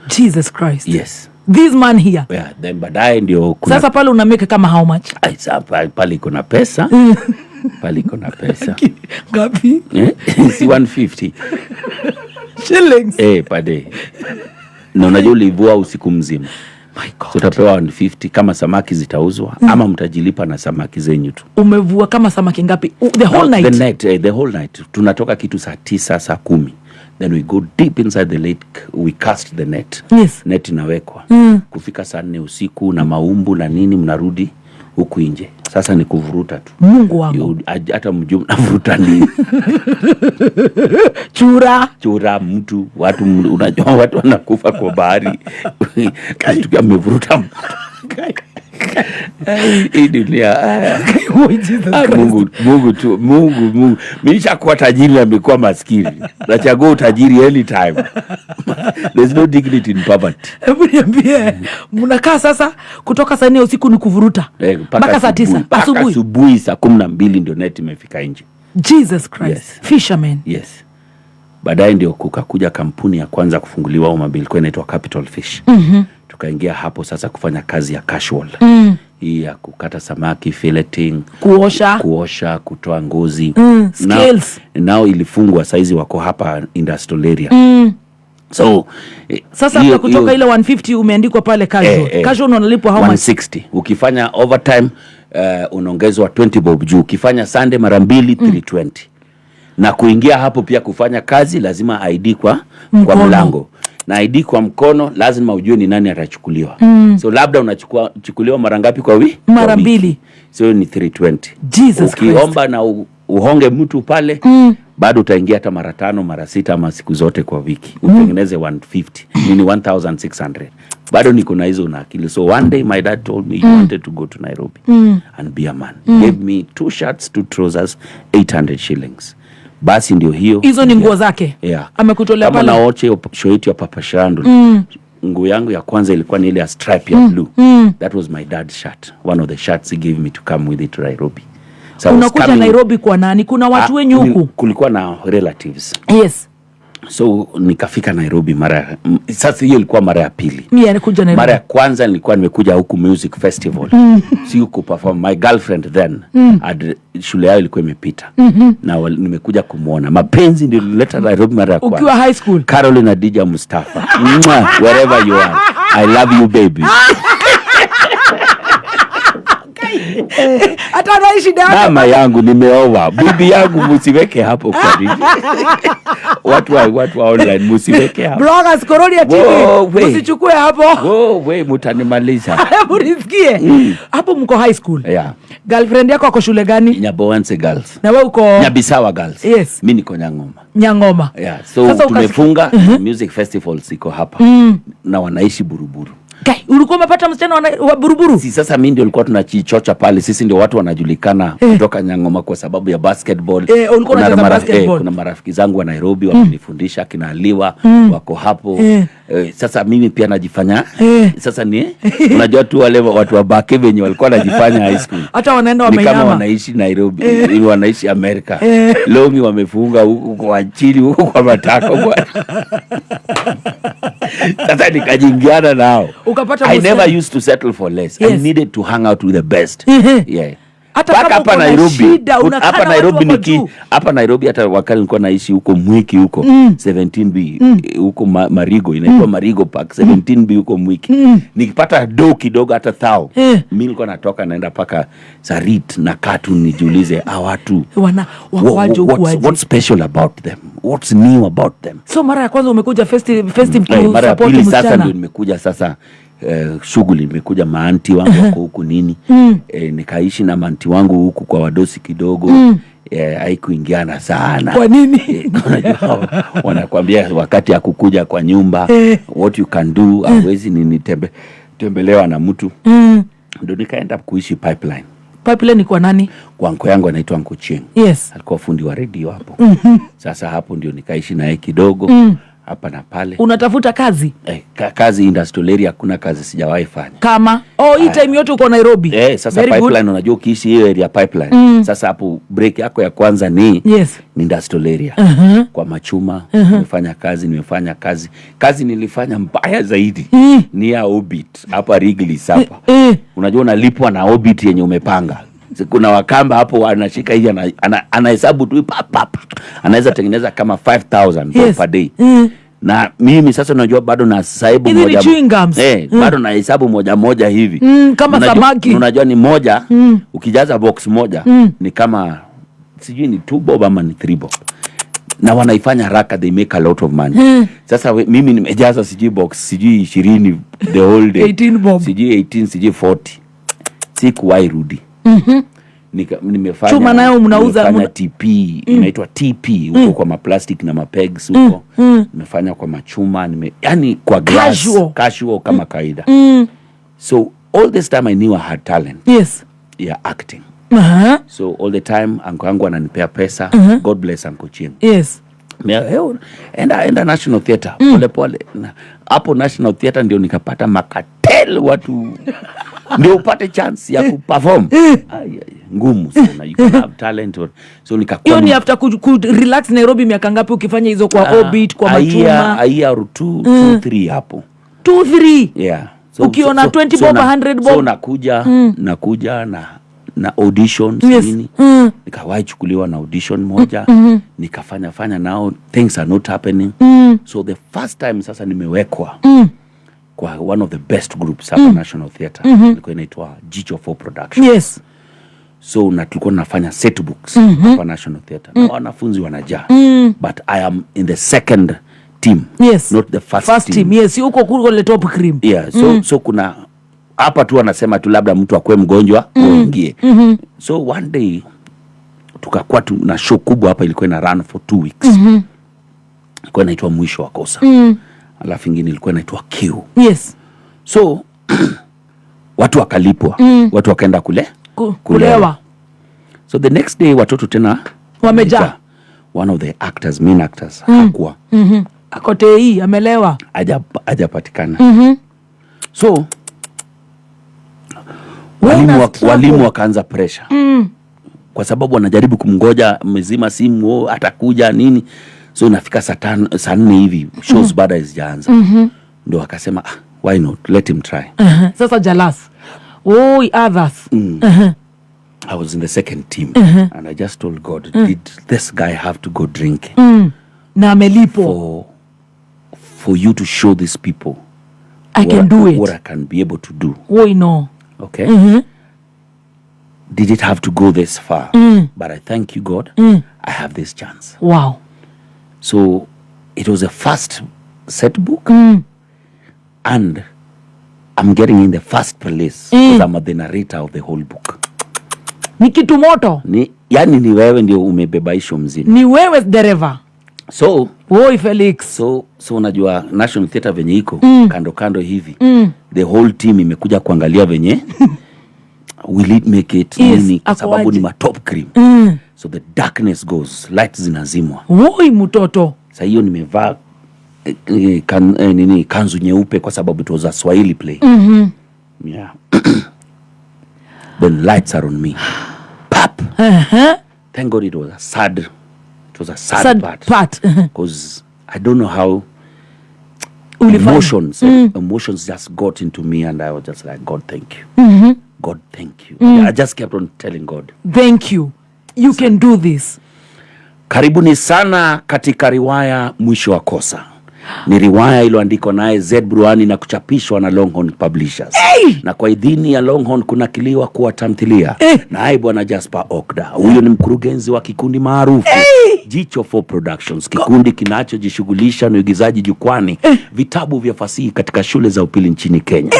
Jesus Christ. Yes. This man here. Yeah, then baadaye ndio kuna... Sasa pale unameke kama how much? Pale kuna pesa. Pale kuna pesa. Gapi? Si 150 shillings per day. Na unajua ulivua usiku mzima. My God. So utapewa 150 kama samaki zitauzwa ama mtajilipa na samaki zenyu tu. Umevua kama samaki ngapi? The whole night? The whole night. Tunatoka kitu saa 9 saa 10. Then we go deep inside the lake, we cast the net. Yes. Net inawekwa. Kufika saa 4 usiku na maumbu na nini mnarudi huku nje. Sasa ni kuvuruta tu. Mungu wangu. Hata mjuu mnavuruta nini? Chura mtu, watu unajua watu wanakufa kwa bahari. Kitu amevuruta mtu. Hii dunia. Mungu. Mimi nishakuwa tajiri na nimekuwa maskini. Nachagua utajiri anytime. There's no dignity in poverty. Hebu niambie, mnakaa sasa kutoka saa 4 usiku ni kuvuruta mpaka saa 9 asubuhi. Asubuhi saa 12 ndio net imefika nje. Jesus Christ. Yes. Fisherman. Yes. Baadaye ndio kukakuja kampuni ya kwanza kufunguliwa Homa Bay, ilikuwa inaitwa Capital Fish. Tukaingia hapo sasa kufanya kazi ya casual. Hii ya kukata samaki, filleting, kuosha, kutoa ngozi. Skills. Nao ilifungwa, saizi wako hapa industrial area. So sasa kutoka ile 150 umeandikwa pale casual. Casual unalipwa how much? 160. Ukifanya overtime unaongezwa 20 bob juu. Ukifanya Sunday mara 2 320. Na kuingia hapo pia kufanya kazi lazima ID kwa mlango. Na ID kwa mkono lazima ujue ni nani atachukuliwa. So labda unachukuliwa mara ngapi kwa wiki? Mara 2. So ni 320. Jesus Christ. Ukiomba na uhonge mtu pale, bado utaingia hata mara 5 mara 6 ama siku zote kwa wiki. Utengeneze 150. Nini 1600. Bado niko na hizo na akili. So one day my dad told me he wanted to go to Nairobi and be a man. He gave me 2 shirts, 2 trousers, 800 shillings. Basi ndio hiyo. Hizo ni nguo zake. Yeah. Amekutolea pale. Kama naoche show yetu ya Papa Shandu. Nguo yangu ya kwanza ilikuwa ni ile ya stripe ya blue. That was my dad's shirt. One of the shirts he gave me to come with it to Nairobi. So unakuja Nairobi kwa nani? Kuna watu wenye huku? Kulikuwa na relatives. Yes. So nikafika Nairobi sasa hiyo ilikuwa mara ya pili. Mimi nilikuja Nairobi. Mara ya kwanza nilikuwa nimekuja huku music festival. Si huku perform. My girlfriend then shule yao ilikuwa imepita. Na nimekuja kumuona. Mapenzi ndio nilileta Nairobi mara ya kwanza. Ukiwa high school. Caroline Adija Mustafa. Wherever you are. I love you baby. Hata naishi dada. Mama yangu nimeoa. Bibi yangu msiweke hapo kwa nini? Watu wa online msiweke hapo. Bloggers Kororia TV. Msichukue hapo. Mtanimaliza. Hebu nisikie. Hapo mko high school. Yeah. Girlfriend yako ako shule gani? Nyabowanse Girls. Na wewe uko Nyabisawa Girls. Yes. Mimi niko Nyangoma. Yeah. So sasa tumefunga music festivals iko hapa. Na wanaishi Buruburu. Ulikuwa umepata msichana wa Buruburu? Si sasa mimi ndio nilikuwa tunachichocha pale. Sisi ndio watu wanajulikana kutoka Nyangoma kwa sababu ya basketball. Kuna marafiki zangu wa Nairobi wamenifundisha kina Aliwa wako hapo. Sasa mimi pia najifanya sasa ni unajua tu wale watu wa Bake wenye walikuwa najifanya high school. Hata wanaenda wameinama. Kama wanaishi Nairobi, wanaishi Amerika. Longi wamefunga huko kwa chini huko kwa matako bwana. Sasa nikajiingiana nao. I never used to settle for less. I needed to hang out with the best. Yeah. Hata kama hapa Nairobi, hapa Nairobi hata wakati nilikuwa naishi huko Mwiki huko 17B huko Marigo inaitwa Marigo Park 17B huko Mwiki. Nikipata do kidogo hata thao. Mimi nilikuwa natoka naenda paka Sarit na Katu nijiulize watu what's special about them? What's new about them? So mara ya kwanza umekuja festive mara ya pili sasa ndio nimekuja sasa shughuli nimekuja maanti wangu wako huku nini nikaishi na maanti wangu huku kwa wadosi kidogo haikuingiana sana. Kwa nini? Unajua wanakuambia wakati ya kukuja kwa nyumba what you can do hawezi nini tembelewa na mtu ndio nikaenda kuishi Pipeline Pipeline ni kwa nani? Kwa anko yangu anaitwa Anko Cheng. Yes. Alikuwa fundi wa radio hapo. Sasa hapo ndio nikaishi naye kidogo. Hapa na pale. Unatafuta kazi? Kazi industrial area, kuna kazi sijawahi fanya. Kama hii time yote uko Nairobi. Sasa very pipeline unajua ukiishi hiyo area pipeline. Sasa hapo break yako ya kwanza ni industrial area. Kwa machuma nimefanya kazi. Kazi nilifanya mbaya zaidi ni ya Orbit hapa Wrigley hapa. Unajua unalipwa na Orbit yenye umepanga. Kuna wakamba hapo anashika hii anahesabu tu pap. Anaweza tengeneza kama 5,000 per day. Na mimi sasa unajua bado na hesabu moja. Bado na hesabu moja hivi. Kama samaki. Unajua ni moja, ukijaza box moja ni kama sijui ni 2 bob ama ni 3 bob. Na wanaifanya haraka, they make a lot of money. Sasa mimi nimejaza sijui box sijui 20 the whole day. 18 bob. Sijui 18 sijui 40. Sikuwahi rudi. Nimefanya chuma nayo mnauza TP inaitwa TP huko kwa maplastic na mapegs huko. Nimefanya kwa machuma, yani kwa glass casual kama kawaida. So all this time I knew I had talent. Yes. Yeah, acting. So all the time anko yangu ananipea pesa. God bless Anko Cheng. Yes. Enda National Theatre pole. Hapo National Theatre ndio nikapata makatel watu ndio upate chance ya kuperform. Ngumu sana, you can have talent. So nikakuwa hiyo ni after ku relax Nairobi miaka ngapi ukifanya hizo kwa Orbit kwa machuma? A year or 2-3 hapo. 2-3. Yeah. So ukiona 20 bob 100 bob. So nakuja na auditions nini. Nikawahi chukuliwa na audition moja. Nikafanya now things are not happening. So the first time sasa nimewekwa kwa one of the best groups hapa National Theatre. Ilikuwa inaitwa Jicho 4 Production. Yes. So tulikuwa nafanya set books hapa National Theatre. Na wanafunzi wanajaa. But I am in the second team. Yes. Not the first team. Yes, uko kule top cream. Yeah, so kuna hapa tu wanasema tu labda mtu akwe mgonjwa uingie. So one day tukakuwa tu na show kubwa hapa, ilikuwa ina run for 2 weeks. Ilikuwa inaitwa Mwisho wa Kosa. Alafu ingine ilikuwa inaitwa Q. Yes. So watu wakalipwa. Watu wakaenda kulewa. So the next day watoto tena wamejaa. One of the actors, main actors hakuwa. Akote hii amelewa. Hajapatikana. So walimu wakaanza pressure. Kwa sababu wanajaribu kumgoja mzima simu atakuja nini. So inafika saa 4 hivi shows bado hazijaanza. Ndio akasema why not, let him try. Sasa Jalas. Others. I was in the second team and I just told God, did this guy have to go drinking? Na amelipo. For you to show these people I can do it. What I can be able to do. No. Okay. Did it have to go this far? But I thank you, God. I have this chance. Wow. So it was a first set book, and I'm getting in the first place because I'm the narrator of the whole book. Ni kitu moto. Yani ni wewe ndio umebeba isho mzima. Ni wewe dereva. So Felix. So unajua National Theatre venye iko kando hivi. The whole team imekuja kuangalia venye will it make it nini, kwa sababu ni top cream. So the darkness goes, lights zinazimwa. Mtoto. Sasa hiyo nimevaa kanzu nyeupe kwa sababu it was a Swahili play. Yeah. The lights are on me. Pap. Thank God it was a sad part. Because I don't know how emotions just got into me, and I was just like, God, thank you. God, thank you. I just kept on telling God, thank you. You can do this. Karibuni sana katika riwaya Mwisho wa Kosa. Ni riwaya iliyoandikwa naye Z Bruani na kuchapishwa na Longhorn Publishers. Na kwa idhini ya Longhorn kunakiliwa kuwa tamthilia. Naye bwana Jasper Okda. Huyo ni mkurugenzi wa kikundi maarufu Jicho 4 Productions, kikundi kinachojishughulisha na uigizaji jukwani vitabu vya fasihi katika shule za upili nchini Kenya.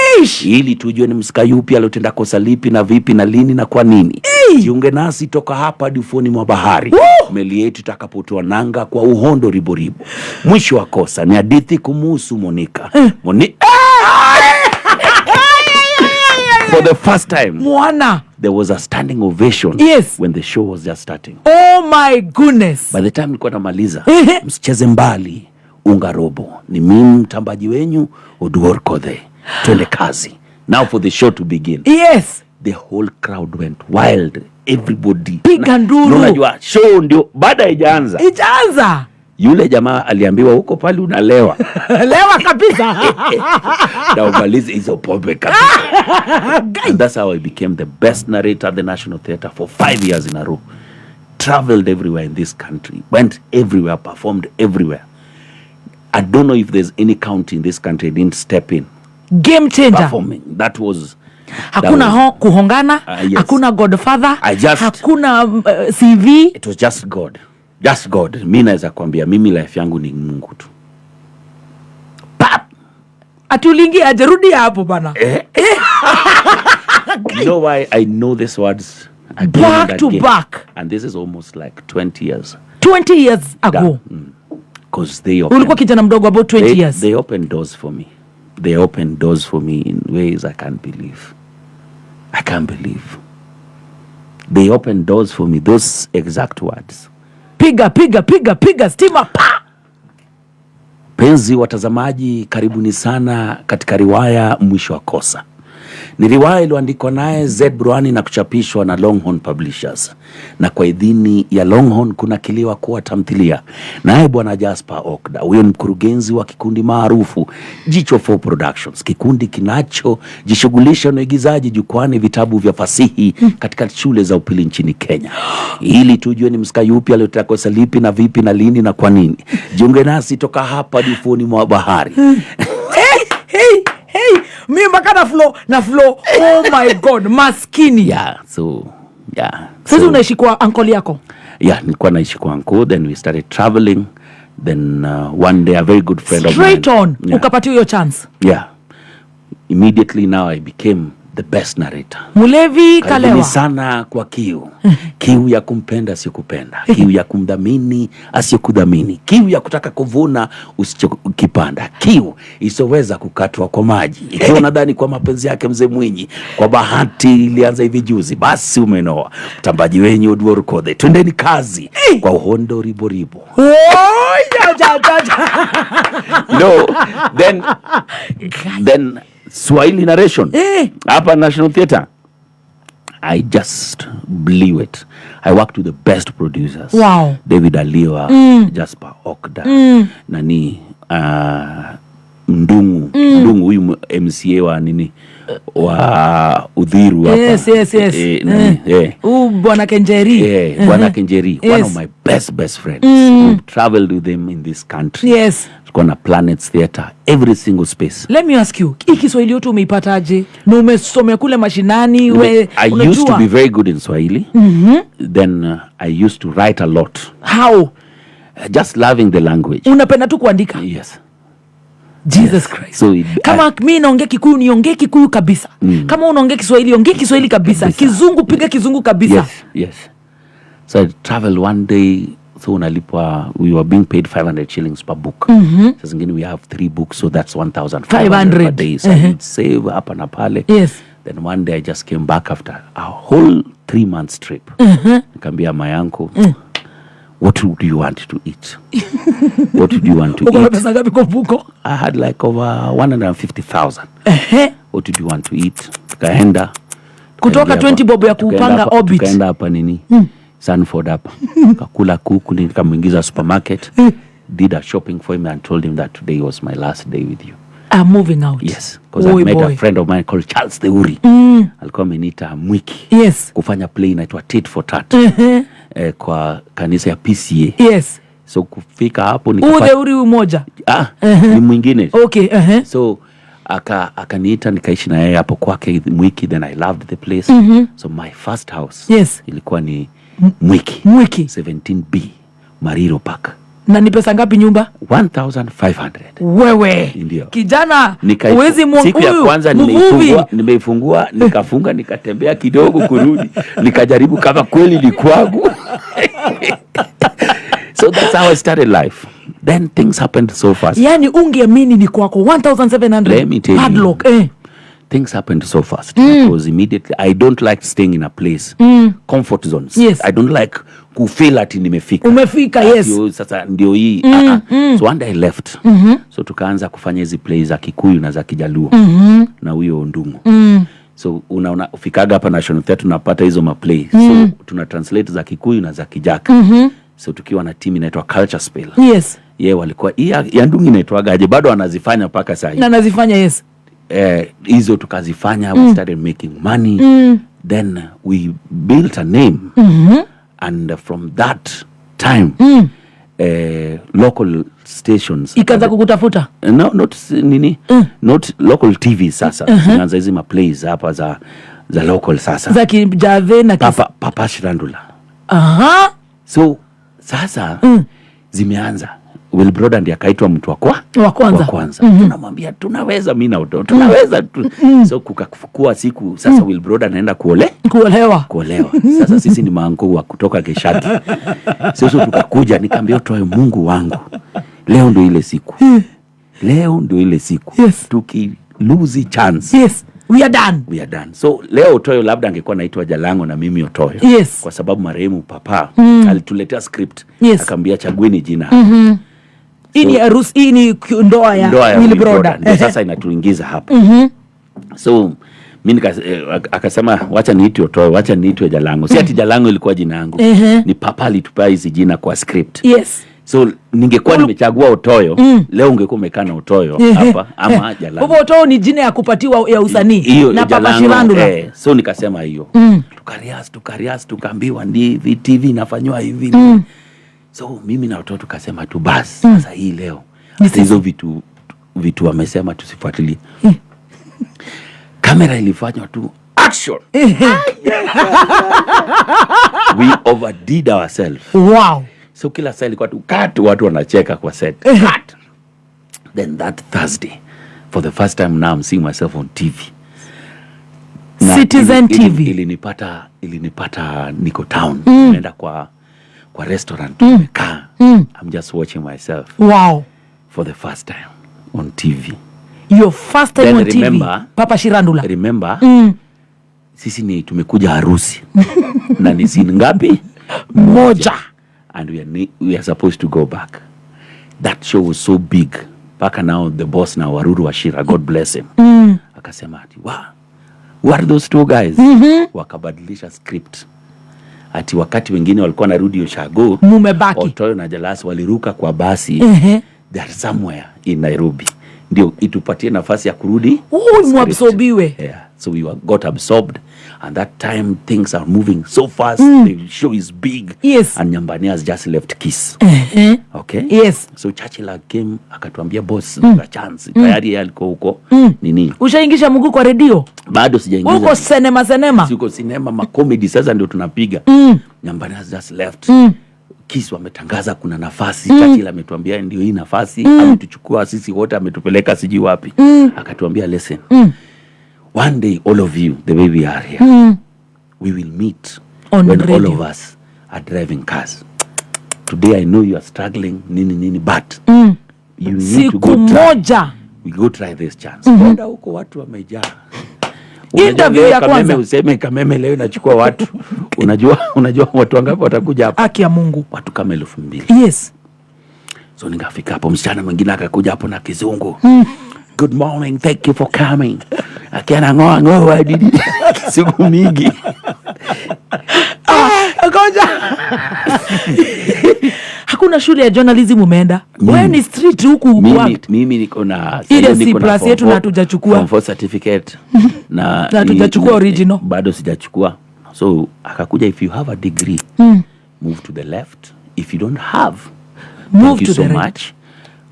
Ili tujue ni msika yupi aliyotenda kosa lipi na vipi na lini na kwa nini. Jiunge nasi toka hapa ufuoni mwa bahari. Meli yetu itakapotoa nanga kwa uhondo riboribo. Mwisho wa Kosa ni hadithi kumuhusu Monica. For the first time, there was a standing ovation Yes. when the show was just starting. Oh my goodness. By the time nilikuwa namaliza, msicheze mbali, unga robo. Ni mimi mtambaji wenyu, Oduor Kodhe. Twende kazi. Now for the show to begin. Yes. The whole crowd went wild. Everybody. Piga nduru. Unajua show ndio baada haijaanza. Ijaanza. Yule jamaa aliambiwa huko pale unalewa. Lewa kabisa. Na umalize hizo pombe kabisa. And that's how I became the best narrator at the National Theatre for 5 years in a row. Traveled everywhere in this country. Went everywhere, performed everywhere. I don't know if there's any county in this country that didn't step in. Game changer. Performing. That was... Hakuna kuhongana, yes. Hakuna Godfather, hakuna CV. It was just God. Just God. Mimi naweza kuambia mimi life yangu ni Mungu tu. Atulingi ajerudi hapo bana. You know why I know these words again back to back. And this is almost like 20 years. 20 years ago. Because they ulikuwa kijana mdogo about 20 years. They opened doors for me. They opened doors for me in ways I can't believe. I can't believe. They opened doors for me. Those exact words. Piga stima pa. Penzi watazamaji, karibuni sana katika riwaya Mwisho wa Kosa. Ni riwaya iliyoandikwa naye Z Bruani na kuchapishwa na Longhorn Publishers. Na kwa idhini ya Longhorn kuna kiliwa kuwa tamthilia. Naye bwana Jasper Okda, huyo ni mkurugenzi wa kikundi maarufu Jicho 4 Productions, kikundi kinacho jishughulisha na uigizaji jukwani vitabu vya fasihi katika shule za upili nchini Kenya. Ili tujue ni msika yupi aliyotaka kosa lipi na vipi na lini na kwa nini. Jiunge nasi toka hapa ufuoni mwa bahari. Hey, mimi mpaka na flow. Oh my God, maskini. Sasa unaishi kwa uncle yako? Nilikuwa naishi kwa uncle, then we started traveling. Then one day a very good friend straight of mine. Straight on. Ukapatiwa hiyo chance. Immediately now I became the best narrator. Mulevi kalewa. Karibuni sana kwa kiu. Kiu ya kumpenda asiyokupenda. Kiu ya kumdhamini asiyokudhamini. Kiu ya kutaka kuvuna usichokipanda. Kiu isoweza kukatwa kwa maji. Ikiwa nadhani kwa mapenzi yake Mzee Mwinyi, kwa bahati ilianza hivi juzi, basi umenoa. Mtambaji wenyu Oduor Kodhe. Twendeni kazi kwa uhondo riboribo. Then Swahili narration. Hapa National Theatre. I just blew it. I worked with the best producers. Wow. David Aliwa, Jasper Okda, nani Ndungu huyu MCA wa nini wa Udhiru hapa. Yes. Bwana Kenjeri. Bwana Kenjeri, one of my best friends. We traveled with them in this country. Yes. Kuna Planets Theatre, every single space. Let me ask you, hii Kiswahili yote umeipataje? Na umesomea kule mashinani I used to be very good in Swahili. Then I used to write a lot. How? Just loving the language. Unapenda tu kuandika? Yes. Jesus Christ. So kama mimi naongea Kikuyu niongee Kikuyu kabisa. Kama unaongea Kiswahili ongea Kiswahili kabisa. Kizungu piga Kizungu kabisa. Yes. So I traveled one day. So unalipwa, we were being paid 500 shillings per book. So zingine we have 3 books, so that's 1,500 per day. So I would save hapa na pale. Yes. Then one day I just came back after a whole 3 months trip. Nikamwambia my uncle, what do you want to eat? What do you want to eat? Pesa ngapi kwa mfuko? I had like over 150,000. What did you want to eat? Tukaenda. Kutoka 20 bob ya kupanga orbit. Tukaenda hapa nini? Sanford hapa. Kakula kuku, nikamuingiza supermarket. Did a shopping for him and told him that today was my last day with you. I'm moving out. Yes, because I met a friend of mine called Charles Theuri. Alikuwa ameniita Mwiki. Yes. Kufanya play inaitwa Tit for Tat. Kwa kanisa ya PCA. Yes. So kufika hapo Theuri umoja. Ni mwingine. Okay. So akaniita nikaishi na yeye hapo kwake Mwiki, then I loved the place. So my first house ilikuwa ni Mwiki 17B Mariro Park. Na ni pesa ngapi nyumba? 1,500. Wewe ndio kijana, uwezi siku ya kwanza nimeifungua nikafunga, nikatembea kidogo kurudi, nikajaribu kama kweli ni kwangu. So that's how I started life. Then things happened so fast. Yani ungeamini ni kwako 1,700. Let me tell padlock, things happened so fast. Because immediately, I don't like staying in a place. Comfort zones. Yes. I don't like kufeel ati nimefika. Umefika, yes. Sasa ndio hii. So one day I left. So tukaanza kufanya hizi plays za Kikuyu na za Kijaluo. Na huyo Ndungu. So unaona ufikaga hapa National Theatre tunapata hizo maplay. So tuna translate za Kikuyu na za Kijaka. So tukiwa na team inaitwa Culture Spell. Yes. Walikuwa ya Ndungu inaitwaga aje, bado wanazifanya mpaka sasa. Na nazifanya, yes. Hizo tukazifanya, we started making money. Then we built a name. And from that time local stations ikaanza kukutafuta. No, not nini, not local TV sasa. Zinaanza hizi ma plays hapa za local sasa. Za Kijave na Papa Shirandula. So sasa zimeanza. Will Broda ndiye akaitwa mtu wa kwanza. Tunamwambia tunaweza, mimi na uto tunaweza. So kukafukua siku sasa Will Broda anaenda kuolewa. Sasa sisi ni maango wa kutoka Geshati. Sasa tukakuja nikamwambia utoe Mungu wangu. Leo ndio ile siku. Yes. Tuki lose chance. Yes. We are done. So leo Otoyo labda angekuwa naitwa Jalango na mimi Otoyo. Yes. Kwa sababu marehemu papa alituletea script. Yes. Akamwambia chagueni jina. Hii ni ndoa ya Will Broda. Ndio sasa inatuingiza hapa. So mimi akasema wacha niitwe Otoyo, wacha niitwe Jalango. Si ati Jalango ilikuwa jina yangu. Ni papa alitupa hizi jina kwa script. Yes. So ningekuwa nimechagua Otoyo, leo ungekuwa umekaa na Otoyo hapa ama Jalango. Kwa Otoyo ni jina ya kupatiwa ya usanii na Papa Shirandula. So nikasema hiyo. Tukarias tukaambiwa ndi TV inafanywa hivi. So mimi na Otoyo tukasema tu basi sasa hii leo. Hizo vitu wamesema tusifuatilie. Kamera ilifanywa tu action. We overdid ourselves. Wow. So kila saa ilikuwa tu cut, watu wanacheka kwa set. Cut. Then that Thursday, for the first time now I'm seeing myself on TV. Citizen TV. Ilinipata niko town. Nimeenda kwa restaurant. Nimekaa. I'm just watching myself. Wow. For the first time on TV. Your first time Then on remember, TV. Papa Shirandula. Remember, sisi tumekuja harusi. Na ni scene ngapi? Moja. And we are supposed to go back. That show was so big. Paka now the boss now Waruru Washira, God bless him. Akasema ati, who are those two guys? Wakabadilisha script. Ati wakati wengine walikuwa narudi Oshago, mumebaki. Otoyo na Jalas waliruka kwa basi. They are somewhere in Nairobi. Ndio itupatie nafasi ya kurudi. Muabsorbiwe. Yeah. So we got absorbed, and that time things are moving so fast. The show is big. Yes. And Nyambani has just left Kiss. Okay. Yes. So Churchill came akatuambia boss, a chance. Tayari alikuwa huko nini? Ushaingisha mguu kwa redio? Bado sijaingiza. Huko sinema. Siko sinema, ma comedy sasa ndio tunapiga. Nyambani has just left. Kiss wametangaza kuna nafasi. Churchill ametuambia ndio hii nafasi, ametuchukua sisi wote, ametupeleka siji wapi. Akatuambia listen. One day, all of you, the way we are here, we will meet on when radio. all of us are driving cars. Today, I know you are struggling, but you need to go try. We go try this chance. Kwenda huko watu wamejaa. Interview ya kwanza. Useme Kameme leo inachukua watu. Unajua watu wangapi watakuja hapa? Haki ya Mungu. Watu kama 2,000. Yes. So nikafika hapo, msichana mwingine akakuja hapo na kizungu. Good morning, thank you for coming. Akiana ngoa didi. Siku mingi. Ngoja. Hakuna shule ya journalism umeenda. Wewe ni street huku mimi niko na ile C+ yetu na hatujachukua for certificate na hatujachukua original. Bado sijachukua. So akakuja, if you have a degree, move to the left. If you don't have, move to so the right. much.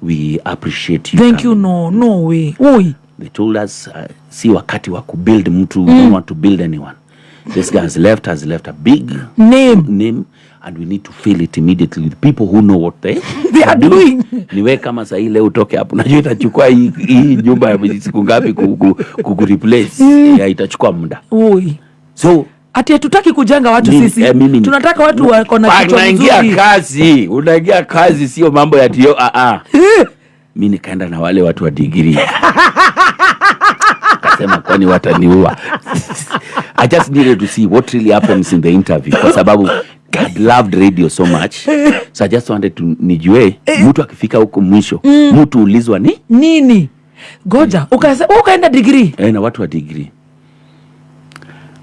We appreciate you. Thank you. No way. Oi. They told us si wakati wa kubuild mtu, we don't want to build anyone. This guy has left a big name and we need to fill it immediately with people who know what they are doing. Niwe kama saa ile utoke hapo, najua itachukua hii nyumba ya siku ngapi kureplace. Itachukua muda. Oi. So ati hatutaki kujenga watu sisi. Tunataka watu wako na kichwa nzuri. Unaingia kazi sio mambo ya tio mimi nikaenda na wale watu wa degree. Akasema kwani ni wataniua. I just needed to see what really happens in the interview kwa sababu God loved radio so much. So I just wanted to nijue mtu akifika huko mwisho mtu ulizwa nini. Goja, ukaenda degree. Na watu wa degree.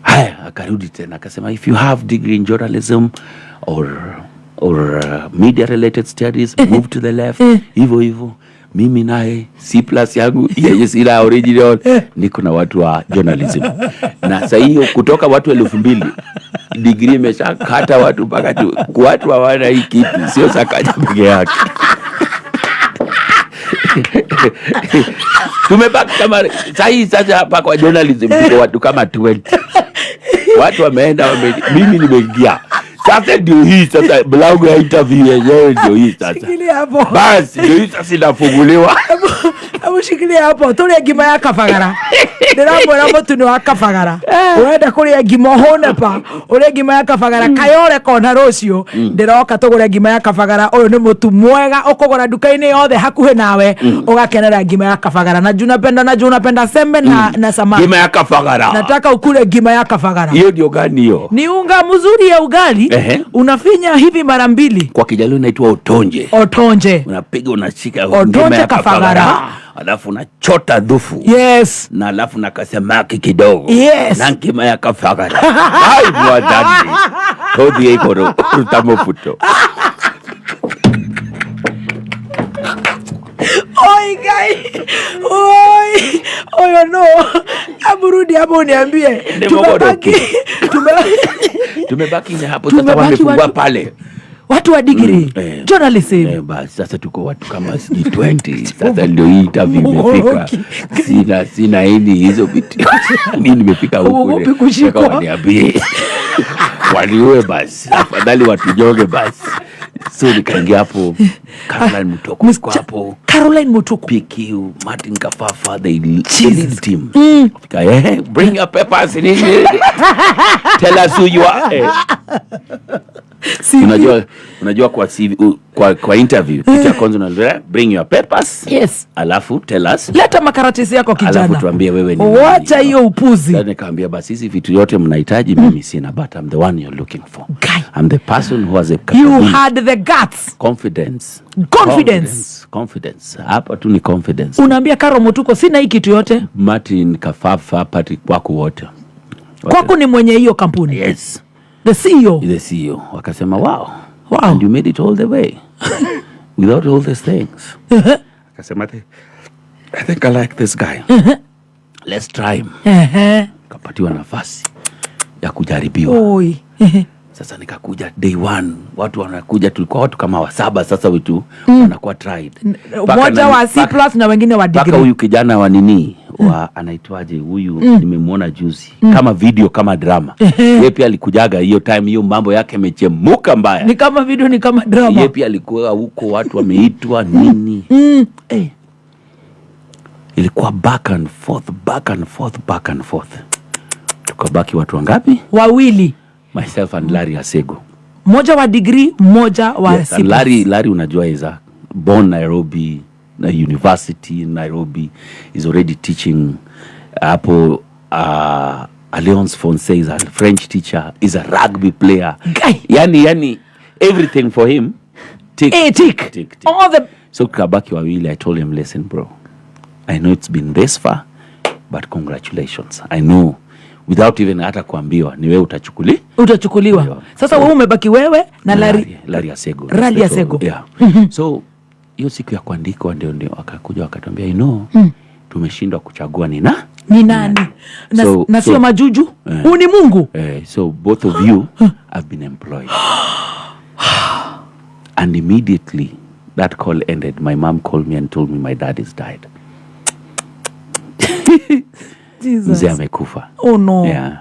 Haya, akarudi tena akasema if you have degree in journalism or media related studies, move to the left. Hivyo mimi naye C+ yangu yeye sina original, niko na watu wa journalism. Na sasa hiyo kutoka watu 2000 degree imeshakata watu mpaka watu hawana hii kitu, sio Sakaja peke yake. Tumebaki kama sasa hapa kwa journalism tuko watu kama 20. Watu wameenda mimi nimeingia. Sasa ndio hii sasa blog ya interview yenyewe ndio hii sasa. Shikilia hapo. Basi ndio hii sasa inafunguliwa. Hebu shikilia hapo. Tule gima ya kafagara. Ndio tu ni wakafagara. Uenda kule gima hone pa. Ule gima ya kafagara kayore kona rocio. Ndio katogora gima ya kafagara. Oyo ni mutu mwega ukogora duka-ini yothe hakuhe nawe. Ugakenera gima ya kafagara. Na unapenda sembe na samaki. Gima ya kafagara. Nataka ukule gima ya kafagara. Hiyo ndio gani hiyo? Ni unga mzuri ya ugali. Unafinya hivi mara 2. Kwa Kijaluo inaitwa utonje. Unapiga unashika utonje kafagara. Alafu unachota dhufu. Yes. Na alafu na kasamaki kidogo. Yes. Na nkima ya kafagara. Hai mwadani. Todi eikoro utamofuto. Oi guy. Oyo no. Aburudi hapo niambie. Tumebaki hapo sasa wamefungua pale. Watu wa degree journalism. Basi sasa tuko watu kama 20. Sasa ndio hii interview imefika. Sina hizo vitu. Mimi nimefika huko. Waniambie. Waliwe basi. Afadhali watujoge basi. So nikaingia hapo. Caroline Mutoku hapo. Caroline Mutoku, PQ, Martin Kafafa, the lead team. Bring your papers in English. Tell us who you are. Unajua kwa CV, kwa interview kitu kwanza unaleta bring your papers. Yes. Alafu tell us. Leta makaratasi yako kijana. Alafu tuambie wewe ni wacha hiyo upuzi. Sasa nikaambia basi hizi vitu yote mnahitaji mimi sina, but I'm the one you're looking for. I'm the person who has you had the guts. Confidence. Hapa tu ni confidence. Unaambia Karo Mutuko sina hii kitu yote. Martin Kafafa, Patrick wako wote. Kwako ni mwenye hiyo kampuni. Yes. The CEO. Wakasema wow. And you made it all the way without all these things. Akasema I think I like this guy. Let's try him. Kapatiwa nafasi ya kujaribiwa. Sasa nikakuja day 1. Watu wanakuja, tulikuwa watu kama 7 sasa wetu wanakuwa tried. Mmoja wa C+ na wengine wa degree. Paka huyu kijana wa nini wa anaitwaje huyu nimemwona juzi kama video kama drama. Yeye pia alikujaga hiyo time, hiyo mambo yake yamechemuka mbaya. Ni kama video ni kama drama. Yeye pia alikuwa huko watu wameitwa nini. Ilikuwa back and forth. Tukabaki watu wangapi? 2. Myself and Larry Asego. Mmoja wa degree, mmoja wa yes, and Larry unajua is born Nairobi, na university in Nairobi, is already teaching hapo. Alliance Fonse is a French teacher, is a rugby player. Yani everything for him tick. All the so kabaki wawili. I told him, listen bro, I know it's been this far, but congratulations. I know without even hata kuambiwa ni wewe utachukuliwa. Sasa wewe umebaki wewe na Larry Asego. Yeah. So hiyo siku ya kuandika ndio akakuja wakatuambia tumeshindwa kuchagua ni nani. Na sio majuju. Huu ni Mungu. So both of you have been employed. And immediately that call ended. My mom called me and told me my dad is died. Mzee amekufa. Oh no. Yeah.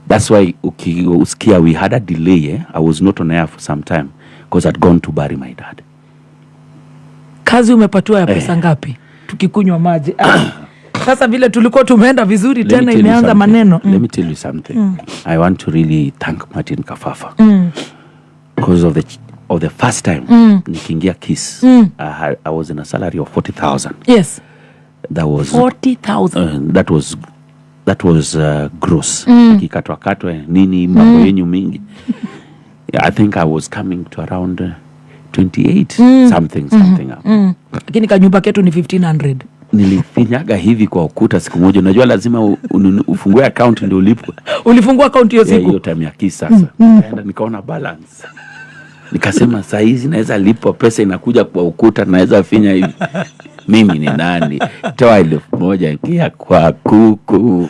That's why usikia we had a delay. I was not on air for some time because I'd gone to bury my dad. Kazi umepatiwa ya pesa ngapi? Tukikunywa maji. Sasa vile tulikuwa tumeenda vizuri tena imeanza maneno. Let me tell you something. I want to really thank Martin Kafafa. Because of the first time nikiingia Kiss. I was in a salary of 40,000. Yes. That was 40,000. That was gross. Kikatwa nini mambo yenyu mingi. Yeah, I think I was coming to around 28 something up. Lakini kanyumba ketu ni 1500. Nilifinyaga hivi kwa ukuta siku moja. Unajua lazima ufungue account ndio ulipwe. Ulifungua account hiyo siku? Hiyo time ya kisa sasa. Nikaenda nikaona balance. Nikasema saa hizi naweza lipo, pesa inakuja kwa ukuta, naweza finya hivi. Mimi ni nani? Toa 1,000 kia kwa kuku.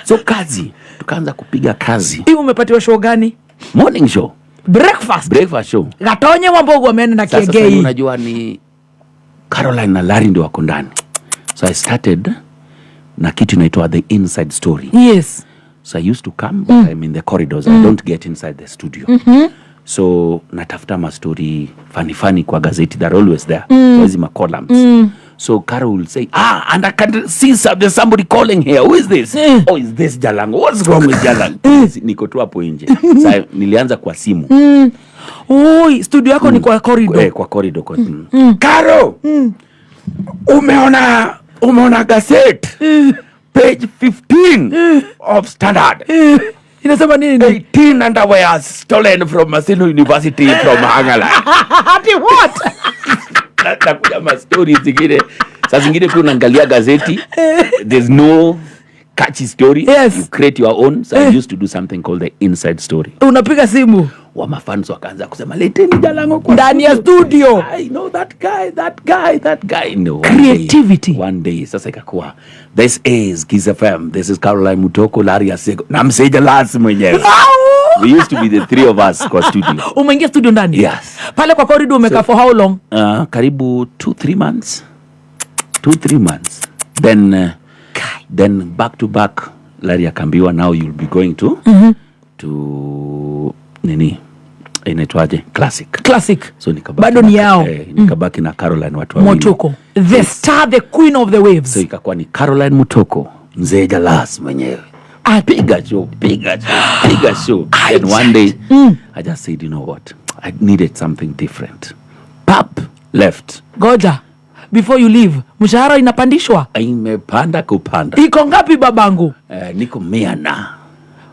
So kazi, tukaanza kupiga kazi. Hii umepatiwa show gani? Morning show. Breakfast show. Gatonye Wambogo wameenda na Kiegei. Sasa unajua ni Caroline na Larry ndio wako ndani. So I started na kitu inaitwa the inside story. Yes. So I used to come, but I'm in the corridors. I don't get inside the studio. So natafuta ma story funny kwa gazeti, they're always there. Where's my columns? So Carol will say, and I can see there's somebody calling here. Who is this? Oh, is this Jalango? What's wrong with Jalango? Niko tu hapo nje. Sasa nilianza kwa simu. Oi, studio yako ni kwa corridor. Kwa corridor. Carol! Umeona gazeti? Page 15 of Standard. Inasema nini? 18 underwears stolen from Maseno University from Hangala. Ati what? Nakuja ma stories zingine. Sasa zingine tu unaangalia gazeti. There's no catchy story. Yes. You create your own. So I used to do something called the inside story. Unapiga simu. Wa mafans wakaanza kusema leteni Jalango kwa ndani ya studio. I know that guy. No. Creativity. One day sasa ikakuwa this is Kiss FM. This is Caroline Mutoko, Larry Asego. Na mseja last mwenyewe. We used to be the three of us kwa studio. Umeingia studio ndani? Yes. Pale kwa corridor umekaa for how long? Karibu 2-3 months. 2-3 months. Then back to back Larry akambiwa, now you'll be going to to nini inaitwaje classic. So nikabaki bado ni yao. Nikabaki na Caroline watu wawili. Mutoko, the star, the queen of the waves. So ikakuwa ni Caroline Mutoko, mzee Jalas mwenyewe. Piga show. And one day I just said, you know what, I needed something different. Pap left. Goja, before you leave, mshahara inapandishwa? Imepanda kupanda. Iko ngapi babangu? Niko 100.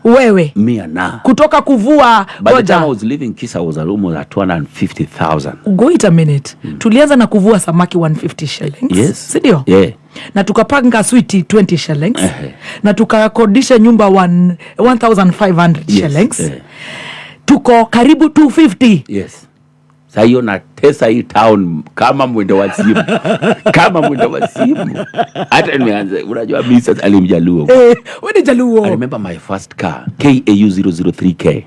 Wewe 100. kutoka kuvua. By the time I was leaving Kiss, I was almost at 250,000. Wait a minute. Tulianza na kuvua samaki 150 shillings. Yes. Sidio? Yeah. Na tukapanga switi 20 shillings. Na tukakodisha nyumba 1,500 shillings. Tuko karibu 250. Yes. Sasa hiyo na tesa hii town kama mwendo wa simu. Hata nimeanza, unajua mimi sasa alimjaluo. Wewe ni Jaluo. I remember my first car, KAU 003K.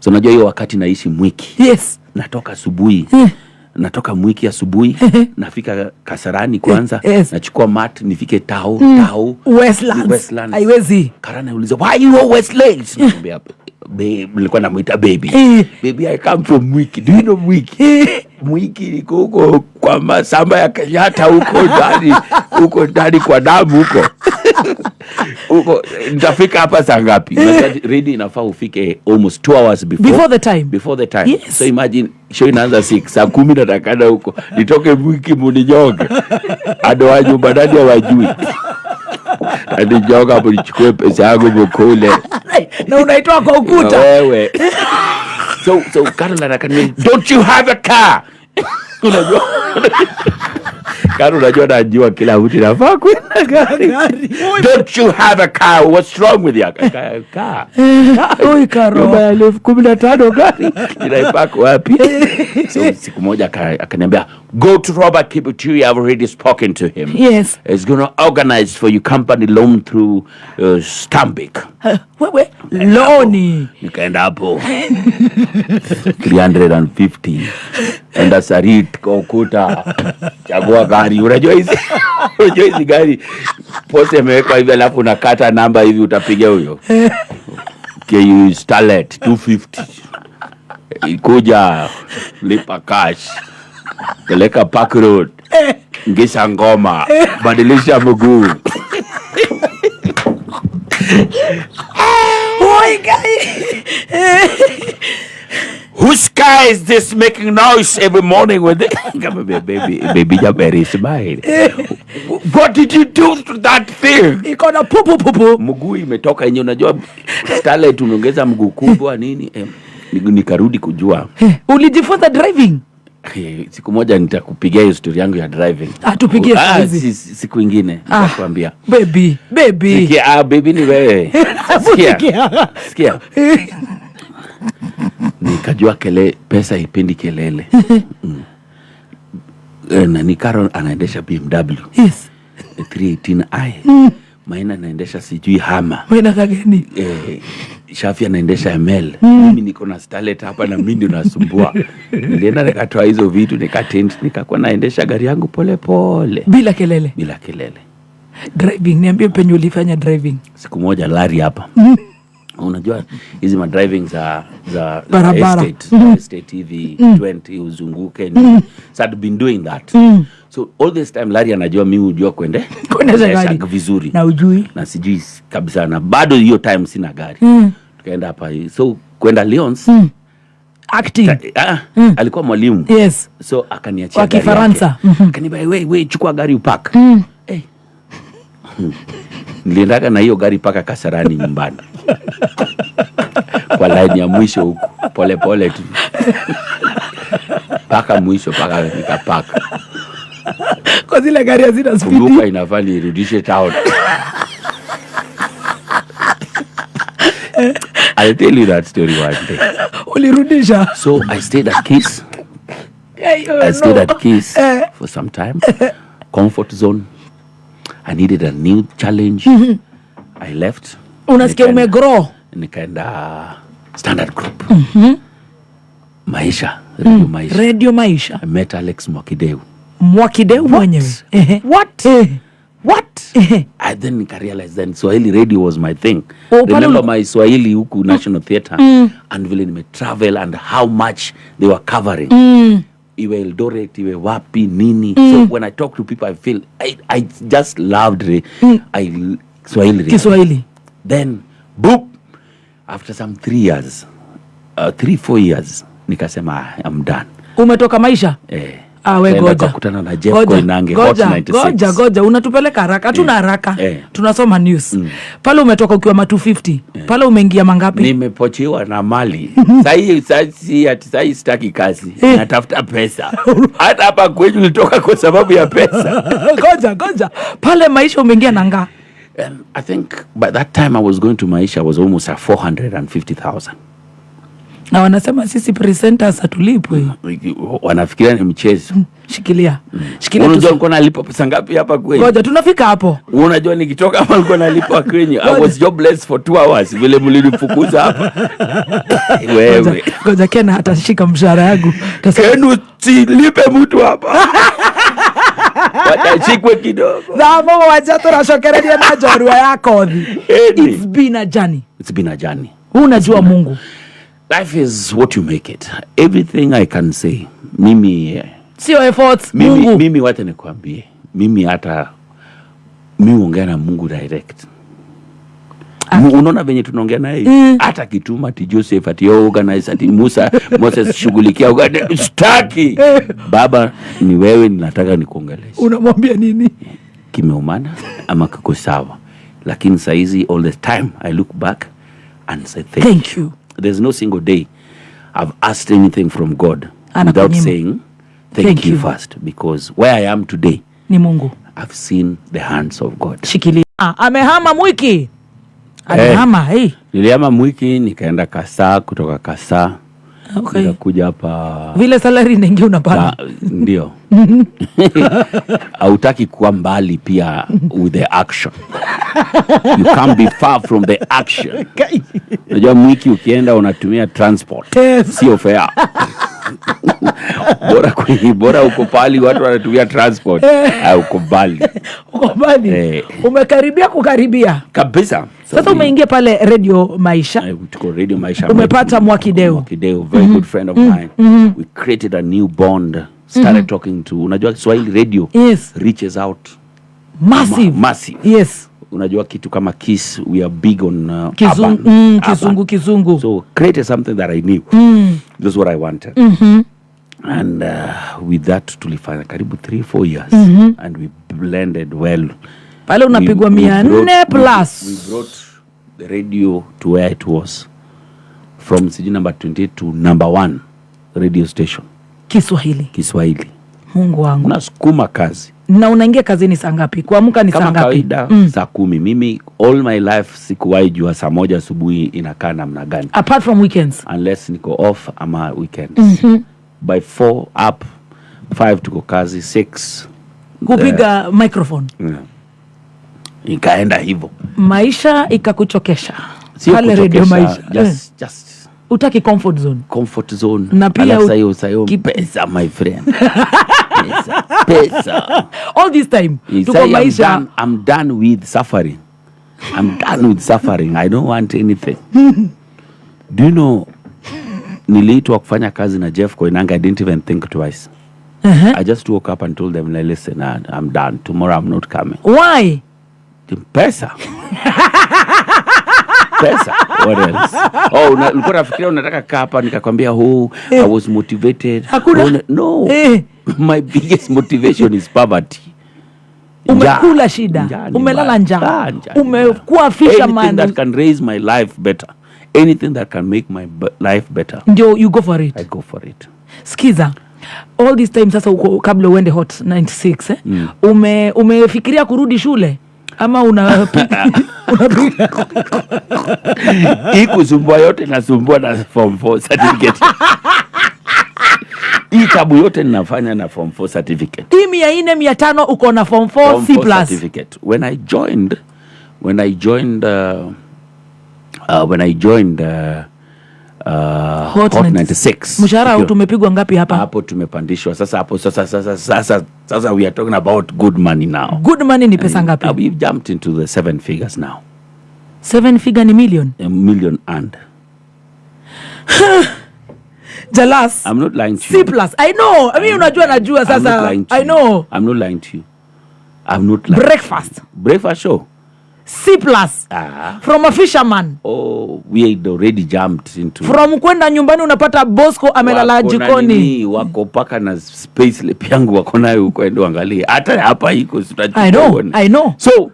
So unajua hiyo wakati naishi Mwiki. Yes. Natoka asubuhi. Natoka Mwiki asubuhi, nafika Kasarani kwanza, nachukua mat nifike Tao. Westlands. Haiwezi. Karana uliza, why you Westlands? Niambia babe, nilikuwa namuita baby. Baby, I come from Mwiki. Do you know Mwiki? Mwiki liko huko kwa masamba ya Kenyatta huko ndani kwa damu huko. Huko nitafika hapa saa ngapi? Ready inafaa ufike almost 2 hours before the time. Yes. So imagine show inaanza 6, saa 10 natakana huko. Nitoke Mwiki muninyonge. Ado nyumba ndani hawajui. Hadi joga hapo nichukue pesa yangu mkule. Na unaitoa kwa ukuta. Wewe. So Caroline akaniambia, don't you have a car? Unajua? Caroline unajua najua kila mtu anafaa kwenda gari. Don't you have a car? What's wrong with your car? Oi Karo. Baba 15,000 gari. Ninaipaka wapi? So siku moja akaniambia, go to Robert Kiputui, I've already spoken to him. Yes. He's going to organize for you company loan through Stambik. Wewe loni. Nikaenda hapo 350. Enda Sarit kwa ukuta. Chagua gari. Unajua hizi gari poste imewekwa hivi alafu unakata namba hivi utapiga huyo. KU Starlet 250. Ikuja lipa cash. Peleka Park Road. Ngisa ngoma. Badilisha mguu. Oi guy. whose car is this making noise every morning with it? baby Jaberi smile. What did you do to that thing? Iko na pupu. Mguu imetoka yenye unajua Starlet umeongeza mguu kubwa nini? Nikarudi kujua. Ulijifunza driving? Siku moja nitakupigia hiyo story yangu ya driving. Tupigie siku nyingine nitakwambia. Baby. Sikia, baby ni wewe. Sikia. Nikajua pesa ipendi kelele. Na Nikaro anaendesha BMW. Yes. 318i. Maina anaendesha sijui Hama. Maina kageni. Shafi anaendesha ML. Mimi niko na Starlet hapa na mimi ndio nasumbua. Nilienda nikatoa hizo vitu nikakuwa naendesha gari yangu pole pole. Bila kelele. Driving, niambie penye ulifanya driving. Siku moja lari hapa. Unajua hizi ma driving za estate TV 20 uzunguke ni. So I'd been doing that. So all this time Larry anajua mimi hujua kuendesha gari vizuri. Na ujui. Na sijui kabisa na bado hiyo time sina gari. Tukaenda hapa so kwenda Lyons. Acting. Alikuwa mwalimu. Yes. So akaniachia gari. Kwa Kifaransa. Akaniambia wewe chukua gari upark. Niliendaka na hiyo gari paka Kasarani nyumbani. Kwa line ya mwisho huko pole tu. Paka mwisho paka nikapaka. Kwa zile gari hazina speed. Kumbuka inafaa nirudishe town. I'll tell you that story one day. Ulirudisha. So I stayed at Kiss. For some time. Comfort zone. I needed a new challenge. I left. Unasikia umegrow. Nikaenda Standard Group. Maisha. Radio Maisha. I met Alex Mwakideu mwenyewe. What? I then realized then Swahili radio was my thing. Remember my Swahili huku National Theatre and vile nime travel and how much they were covering. Iwe Eldoret, iwe wapi, nini. So when I talk to people, I feel I just loved Swahili. Kiswahili. Then, boop, after some 3-4 years, nikasema I'm done. Umetoka Maisha? We goja. Kutana na Jeff Koinange, Hot 96. Goja, unatupeleka haraka. Hatuna haraka. Tunasoma news. Pale umetoka ukiwa 250. Pale umeingia mangapi? Nimepochiwa na mali. Sahi sitaki kazi. Natafuta pesa. Hata hapa kwetu nilitoka kwa sababu ya pesa. Goja. Pale Maisha umeingia na nga? I think by that time I was going to Maisha was almost at 450,000. Na wanasema sisi presenters hatulipwi. Wanafikiria ni mchezo. Shikilia. Unajua nilikuwa nalipa pesa ngapi hapa kwenye? Ngoja tunafika hapo. Unajua nikitoka hapa nilikuwa nalipa kwenye. I was jobless for 2 hours vile mlinifukuza hapa. Wewe. Ngoja Kena atashika mshahara yangu. Kenu silipe mtu hapa. Watachikwe kidogo. Zamo wacha tunashokeredia na jorua yako. It's been a journey. Unajua Mungu. Life is what you make it. Everything I can say. Mimi sio efforts. Mimi wacha nikwambie. Mimi ongea na Mungu direct. Unaona venye tunaongea naye. Hata kituma ati Joseph ati organize ati Moses shughulikia staki. Baba ni wewe ninataka nikuongeleshe. Unamwambia nini? Kimeumana ama kiko sawa. Lakini saizi all the time I look back and say thank you. There's no single day I've asked anything from God without saying thank you first, because where I am today ni Mungu. I've seen the hands of God. Shikilia. Amehama Mwiki. Nilihama Mwiki nikaenda Kasa, kutoka Kasa nikakuja hapa. Vile salary nyingi unapata. Ndio. Hautaki kuwa mbali pia with the action. You can't be far from the action. Unajua Mwiki ukienda unatumia transport. Sio fare. Bora uko pali watu wanatumia transport. Uko mbali. Umekaribia kukaribia. Kabisa. Sasa umeingia pale Radio Maisha. Tuko Radio Maisha. Umepata Mwakideu. Very good friend of mine. We created a new bond. Started talking to, unajua Swahili radio reaches out massive. Yes. unajua kitu kama Kiss, we are big on kizungu. So create something that I knew. That's what I wanted. And with that tulifanya karibu 3-4 years. And we blended well. Pale unapigwa 400 plus. We brought the radio to where it was. From sijui number 28 to number 1 radio station. Kiswahili. Mungu wangu. Nasukuma kazi. Na unaingia kazini saa ngapi? Kuamka ni saa ngapi? Kama kawaida saa 10. Mimi all my life sikuwahi jua saa 1 asubuhi inakaa namna gani. Apart from weekends. Unless niko off ama weekends. By 4 up, 5 tuko kazi, 6 kupiga microphone. Ikaenda hivyo. Maisha ikakuchokesha. Pale radio maisha. Just utaki comfort zone. Na pia sayo pesa, my friend. Pesa. All this time tuko maisha. I'm done with suffering. I don't want anything. Do you know, niliitwa kufanya kazi na Jeff Koinange. I didn't even think twice. I just woke up and told them, listen, I'm done. Tomorrow I'm not coming. Why? Pesa. Pesa. What else? Ulikuwa nafikiria unataka kaa hapa nikakwambia I was motivated. No. My biggest motivation is poverty. Umekula shida. Umelala njaa. Umekuwa fisherman. Anything that can raise my life better. Anything that can make my life better. Ndio you go for it. I go for it. Skiza. All this time sasa kabla uende Hot 96 umefikiria kurudi shule ama unapiga hii kusumbua yote nasumbua na form 4 certificate. Hii tabu yote ninafanya na form 4 certificate. Hii 400-500 uko na form 4 C+ certificate. When I joined Hot 96. Mshahara tumepigwa ngapi hapa? Hapo tumepandishwa. Sasa we are talking about good money now. Good money ni pesa ngapi? We've jumped into the 7 figures now. 7 figure ni million? A million and. Jalas. I'm not lying to you. C+. I know. I mean unajua sasa. I know. I'm not lying to you. I'm not lying. Breakfast show. C+. From a fisherman. We had already jumped into. From kwenda nyumbani unapata Bosco amelala jikoni. Wako paka na space le piangu wako nayo huko, endo angalia. Hata hapa iko I know. So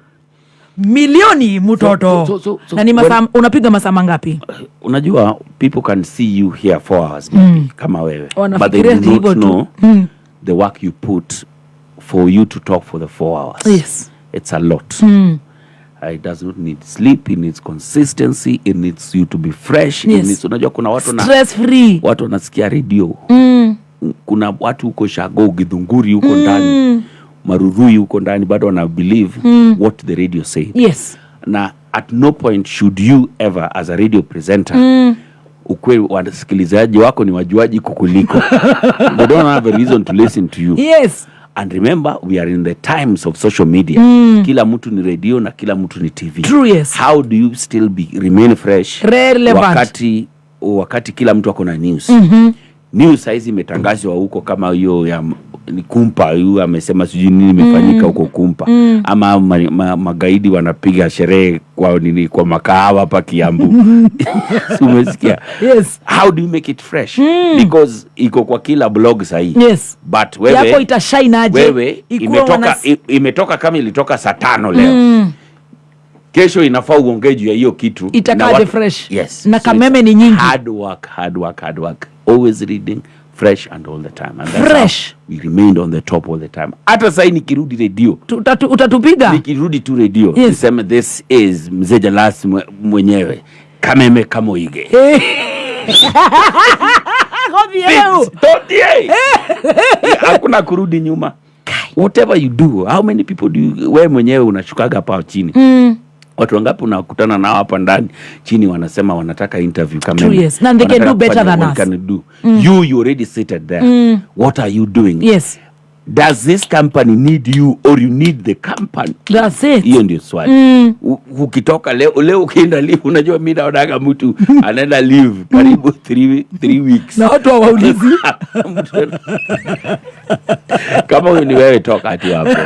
milioni mtoto. Na ni unapiga masaa mangapi? Unajua people can see you here 4 hours maybe kama wewe. But they do not know the work you put for you to talk for the 4 hours. Yes. It's a lot. It does not need sleep, it needs consistency, it needs you to be fresh. Yes. It needs, unajua kuna watu stress free. Watu wanasikia radio. Kuna watu huko Shago, Githunguri huko ndani, Marurui huko ndani bado wana believe what the radio said. Yes. Na at no point should you ever as a radio presenter ukwe wasikilizaji wako ni wajuaji kukuliko. They don't have a reason to listen to you. Yes. And remember, we are in the times of social media. Kila mtu ni radio na kila mtu ni TV. True, yes. How do you still remain fresh? Relevant. Wakati kila mtu ako na news. News saizi imetangazwa huko kama hiyo ya ni Kumpa, huyu amesema sijui nini imefanyika huko Kumpa. Ama magaidi wanapiga sherehe kwa makahawa hapa Kiambu. Umesikia? Yes. How do you make it fresh? Because iko kwa kila blog sahi. Yes. But wewe yako itashine aje? Wewe imetoka kama ilitoka saa 5 leo. Kesho inafaa uongee juu ya hiyo kitu. Itakaje fresh. Yes. Na kameme ni nyingi. Hard work. Always reading, fresh and all the time. And that's fresh. We remained on the top all the time. Hata sasa nikirudi radio. Utatupiga? Nikirudi tu radio. Yes. Niseme this is Mzee Jalas mwenyewe. Kameme kamoige. Hakuna kurudi nyuma. Whatever you do, how many people do you, wewe mwenyewe unashukaga hapa chini? Watu wangapi unakutana nao hapa ndani chini wanasema wanataka interview kama mimi. Yes. And they can do better than us. You already seated there. What are you doing? Yes. Does this company need you or you need the company? That's it. Hiyo ndio swali. Ukitoka leo ukienda leave, unajua mimi naonaga mtu anaenda leave karibu 3 weeks. Na watu hawaulizi. Kama wewe ni wewe, toka tu hapo.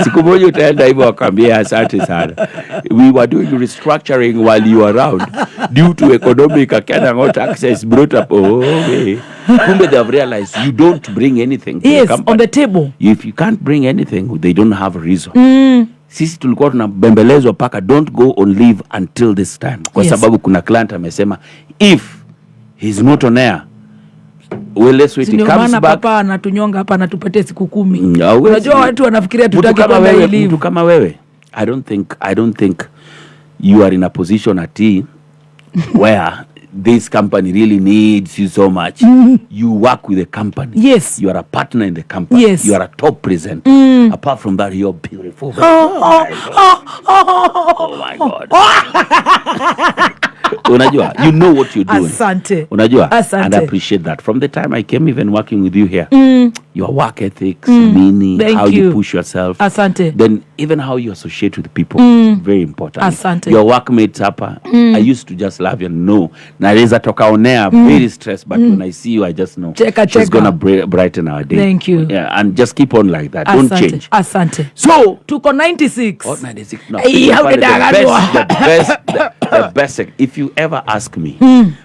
Siku moja utaenda hivyo wakwambia asante sana. We were doing restructuring while you were around due to economic access brought up. Okay. Kumbe they have realized you don't bring anything to the company. On the table. If you can't bring anything, they don't have a reason. Sisi tulikuwa tunabembelezwa paka don't go on leave until this time. Kwa sababu kuna client amesema if he's not on air, well, let's wait. He comes back. Papa anatunyonga hapa anatupatia siku 10. Unajua watu wanafikiria tutaki kama kwenda wewe, leave. Mtu kama wewe, I don't think you are in a position at where this company really needs you so much. You work with the company. Yes. You are a partner in the company. Yes. You are a top presenter. Apart from that, you're beautiful. Oh my God. Unajua, you know what you're doing. Asante. Unajua, Asante. and I appreciate that. From the time I came even working with you here, your work ethics, meaning, Thank how you. you push yourself. Asante. Then even how you associate with people, very important. Asante. Your workmates hapa, I used to just love you and know. Naweza toka onea, very stressed, but when I see you, I just know she's going to brighten our day. Thank you. Yeah, and just keep on like that. Asante. Don't change. Asante. So, tuko 96. Oh, 96. No. Hey, The best. If you ever ask me,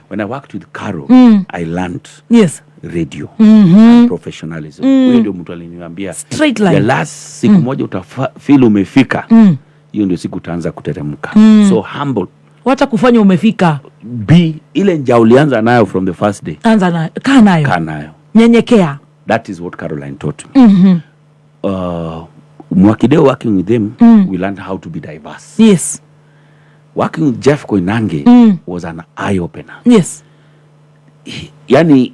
when I worked with Caro, I learned radio, professionalism. Huyo ndio mtu aliniambia straight line. The last siku moja utafeel umefika. Hiyo ndio siku utaanza kuteremka. So humble. Wacha kufanya umefika. Be ile njia ulianza nayo from the first day. Anza nayo. Kaa nayo. Nyenyekea. That is what Caroline taught me. Mwakideo working with them, we learned how to be diverse. Yes. Working with Jeff Koinange was an eye opener. Yes. Yani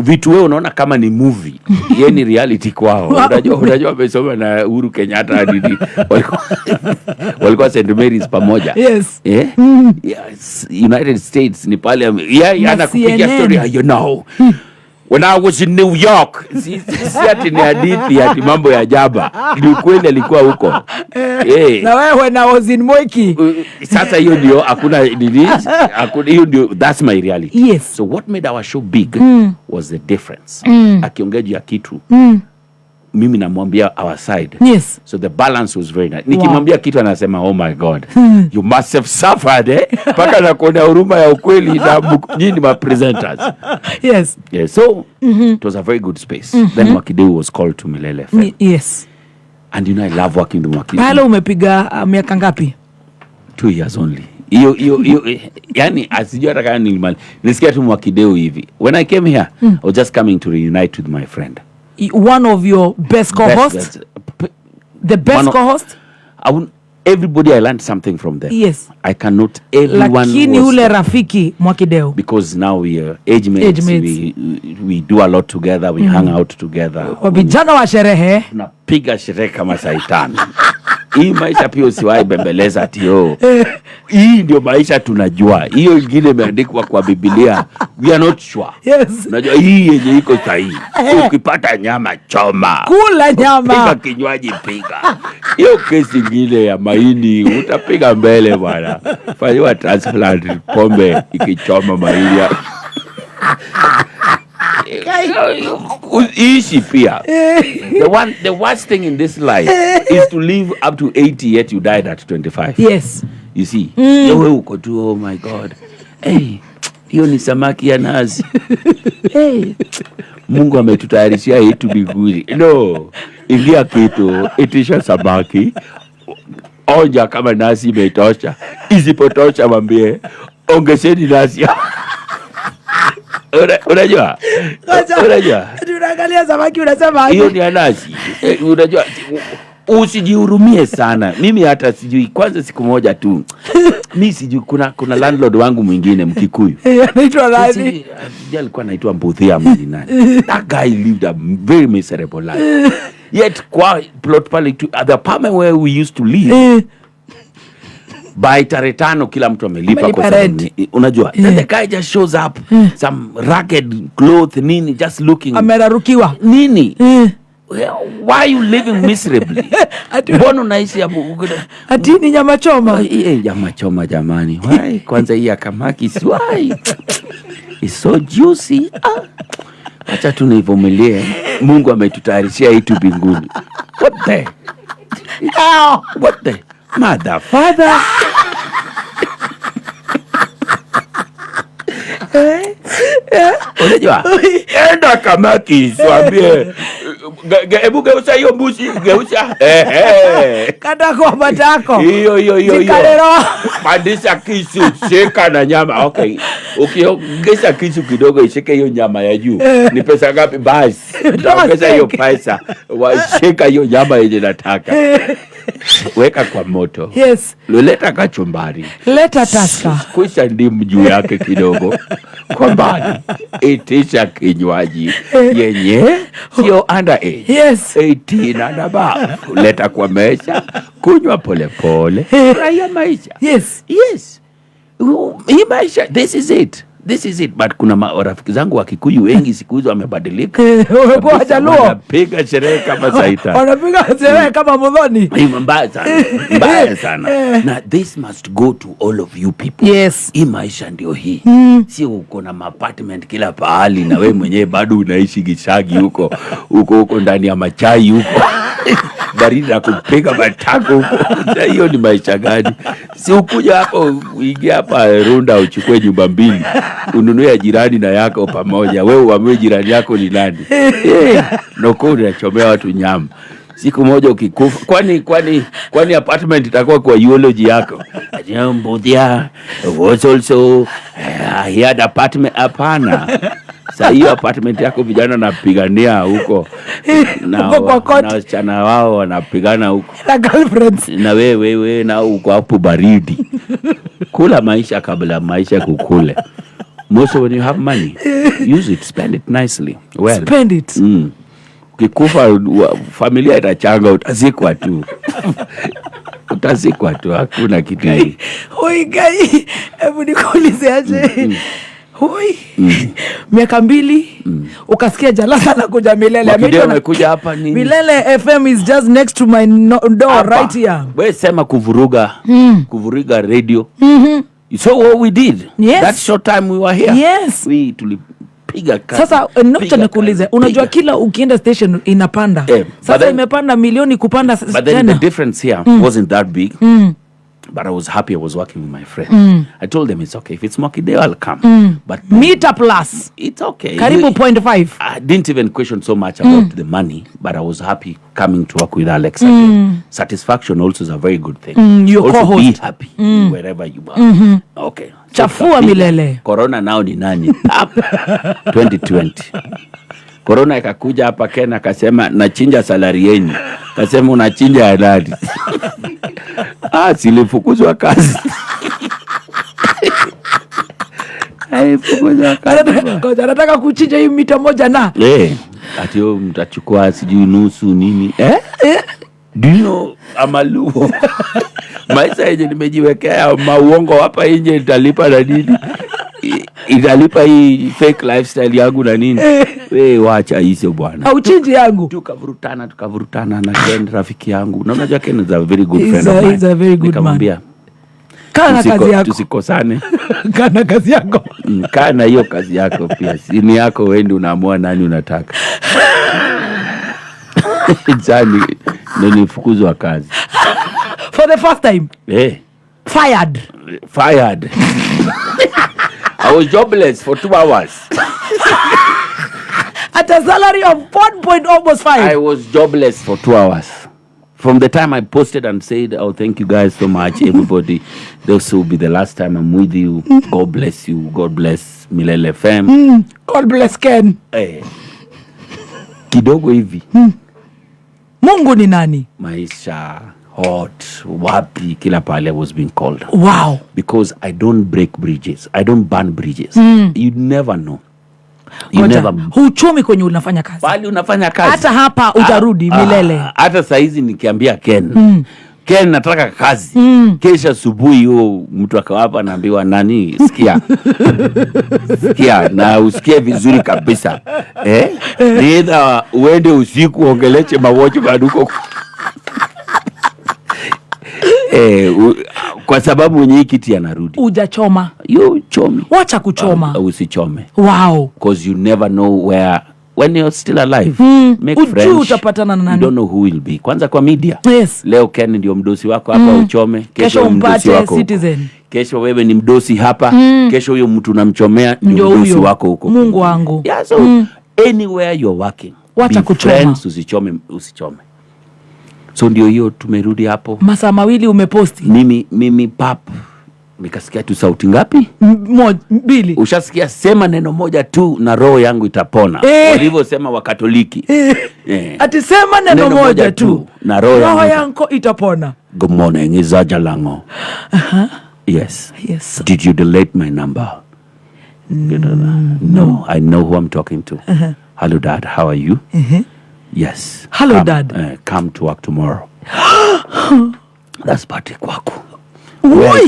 vitu wewe unaona kama ni movie, ni reality kwao. Unajua wamesoma na Uhuru Kenyatta hadi walikuwa St. Mary's pamoja. Yes. Yes. United States ni pale anakupigia story, you know. When I was in New York, si ati ni hadithi ati mambo ya jaba. Ni kweli alikuwa huko. Na wewe when I was in Moiki. Sasa hiyo ndio hakuna nini? Hiyo ndio, that's my reality. Yes. So what made our show big was the difference. Akiongea juu ya kitu, mimi namwambia our side. Yes. So the balance was very nice. Nikimwambia kitu anasema oh my God, you must have suffered paka na kuona huruma ya ukweli na nyinyi ma presenters. Yes. Yes. So it was a very good space. Then Mwakideu was called to Milele FM. Yes. And you know I love working with Mwakideu. Pale umepiga miaka ngapi? 2 years only. Hiyo yani asijua hata kama nilisikia tu Mwakideu hivi. When I came here, I was just coming to reunite with my friend. One of your best co-hosts? The best co-host? Everybody, I learned something from them. Yes. I cannot everyone. Lakini ule rafiki Mwakideu. Because now we are age mates. We do a lot together. We hang out together. Vijana wa sherehe. Tunapiga sherehe kama saa 5. Hii maisha pia usiwahi bembeleza tio. Hii ndio maisha tunajua. Hiyo ingine imeandikwa kwa Biblia. We are not sure. Yes. Unajua hii yenye iko sahihi. Ukipata nyama choma. Kula nyama. Piga kinywaji piga. Hiyo kesi ingine ya mahindi utapiga mbele bwana. Fanywa transplant pombe ikichoma mahindi. Ishi pia. The worst thing in this life is to live up to 80 yet you died at 25. Yes. You see? Wewe uko tu, oh my God. Hiyo ni samaki ya nazi. Mungu ametutayarishia yetu biguri. No. Ingia kitu, itisha samaki. Onja kama nazi imetosha. Isipotosha mwambie ongezeni nazi. Unajua? Tunaangalia samaki unasema hiyo ni nazi. Unajua usijihurumie sana. Mimi hata sijui, kwanza siku moja tu. Mimi sijui kuna landlord wangu mwingine Mkikuyu. Anaitwa nani? Alikuwa anaitwa Mbuthia Mjinani. That guy lived a very miserable life. Yet kwa plot pale to the apartment where we used to live. By tarehe 5 kila mtu amelipa kwa sababu unajua the guy just shows up some ragged clothes nini just looking amerarukiwa nini Why are you living miserably? Mbona unaishi hapo? Ati ni nyama choma. Nyama choma jamani. Why? Kwanza hii akamaki why? It's so juicy. Acha tu nivumilie. Mungu ametutayarishia hii tu mbinguni. What the? What the? Mother, father. Unajua? Enda kamaki swambie. Hebu geuza hiyo mbuzi, geuza. Kata kwa matako. Hiyo. Pandisha kisu, shika na nyama. Okay. Ukiongeza kisu kidogo ishike hiyo nyama ya juu. Ni pesa ngapi basi? Ongeza hiyo pesa. Shika hiyo nyama yenye nataka. Weka kwa moto. Yes. Leta kachumbari. Leta taska. Kusha ndimu juu yake kidogo. Kwa mbali. Itisha kinywaji yenye sio underage. Yes. 18 and above. Leta kwa meza. Kunywa pole pole. Furahia maisha. Yes. Hii maisha, this is it. But kuna rafiki zangu wa Kikuyu wengi siku hizo wamebadilika. Wamekuwa Wajaluo. Wanapiga sherehe kama Saita. Wanapiga sherehe kama Mudhoni. Mbaya sana. Na this must go to all of you people. Yes. Hii maisha ndio hii. Sio uko na apartment kila pahali na wewe mwenyewe bado unaishi Gishagi huko ndani ya machai huko. Baridi na kupiga matako huko. Hiyo ni maisha gani? Si ukuja hapo uingie hapa Runda uchukue nyumba mbili. Ununue jirani na yako pamoja. Wewe uamue jirani yako ni nani? Noko unachomea watu nyama. Siku moja ukikufa. Kwani apartment itakuwa kwa eulogy yako? Mbudhia was also he had apartment. Hapana. Sasa hiyo apartment yako vijana napigania huko na wasichana wao wanapigana huko na girlfriends, na wewe na uko hapo baridi. Kula maisha kabla maisha kukule. Most when you have money, use it, spend it nicely. Well, spend it. Ukikufa familia itachanga, utazikwa tu. Hakuna kitu hii. Hoi gai, hebu nikuulize aje. Hoi. Miaka 2 ukasikia Jalasa na kuja Milele. Amekuja hapa nini? Milele FM is just next to my door right here. Wewe sema kuvuruga radio. So what we did, that short time we were here. Yes. We tulipiga kazi. Sasa nokta nikuulize, unajua kila ukienda station inapanda. Sasa imepanda milioni kupanda tena. But then the difference here wasn't that big. But I was happy I was working with my friend. I told them it's okay. If it's Moki Day, I'll come. But meter plus. It's okay. Karibu 0.5. I didn't even question so much about the money, but I was happy coming to work with Alex. Satisfaction also is a very good thing. You also be happy wherever you are. Okay. Chafua Milele. Corona now ni nani? 2020. Corona ikakuja hapa Kenya akasema nachinja salari yenu. Akasema unachinja ya nani? Silifukuzwa kazi. Haifukuzwa kazi. Kwa nataka kuchinja hii mita moja na. Ati mtachukua sijui nusu nini. Do you know Amaluo? Maisha yenye nimejiwekea mauongo hapa nje italipa na nini? Italipa hii fake lifestyle yangu na nini? Wewe wacha hizo bwana. Au chinji yangu. Tukavurutana na Ken rafiki yangu. Na unajua Ken is a very good friend of mine. He's a very good man. Kana kazi yako. Tusikosane. Kana kazi yako. Kana hiyo kazi yako pia. Ni yako wewe ndio unaamua nani unataka. Jani nilifukuzwa kazi. For the first time. Fired. I was jobless for 2 hours. At a salary of almost 5. I was jobless for 2 hours. From the time I posted and said, oh, thank you guys so much, everybody. This will be the last time I'm with you. God bless you. God bless Milele FM. God bless Ken. Kidogo hivi. Mungu ni nani? Maisha hot, wapi, kila pale I was being called. Wow. Because I don't break bridges. I don't burn bridges. You never know. Huchumi kwenye unafanya kazi. Bali unafanya kazi. Hata hapa utarudi milele. Hata saizi nikiambia Ken Ken nataka kazi. Kesha asubuhi huo mtu akawapa anaambiwa nani sikia na usikie vizuri kabisa. Neither uende usiku ongeleche mawochi baduko. Kwa sababu mwenye hii kiti anarudi. Ujachoma. You chomi. Wacha kuchoma. Usichome. Wow. Because you never know when you're still alive. Make friends. Utapatana na nani? You don't know who will be. Kwanza kwa media. Yes. Leo Ken ndio mdosi wako hapa uchome. Kesho umpate Citizen. Kesho wewe ni mdosi hapa. Kesho huyo mtu unamchomea ndio mdosi wako huko. Mungu wangu. Yeah, so anywhere you're working. Wacha kuchoma. Friends, usichome. So ndio hiyo tumerudi hapo. Masaa mawili umeposti. Mimi pap. Nikasikia tu sauti ngapi? Mbili. Ushasikia sema neno moja tu na roho yangu itapona. Walivyosema Wakatoliki. Ati sema neno moja tu na roho yangu itapona. Good morning, is jalango. Yes. Did you delete my number? No, I know who I'm talking to. Hello Dad, how are you? Yes. Hello Dad. Come to work tomorrow. That's party kwako.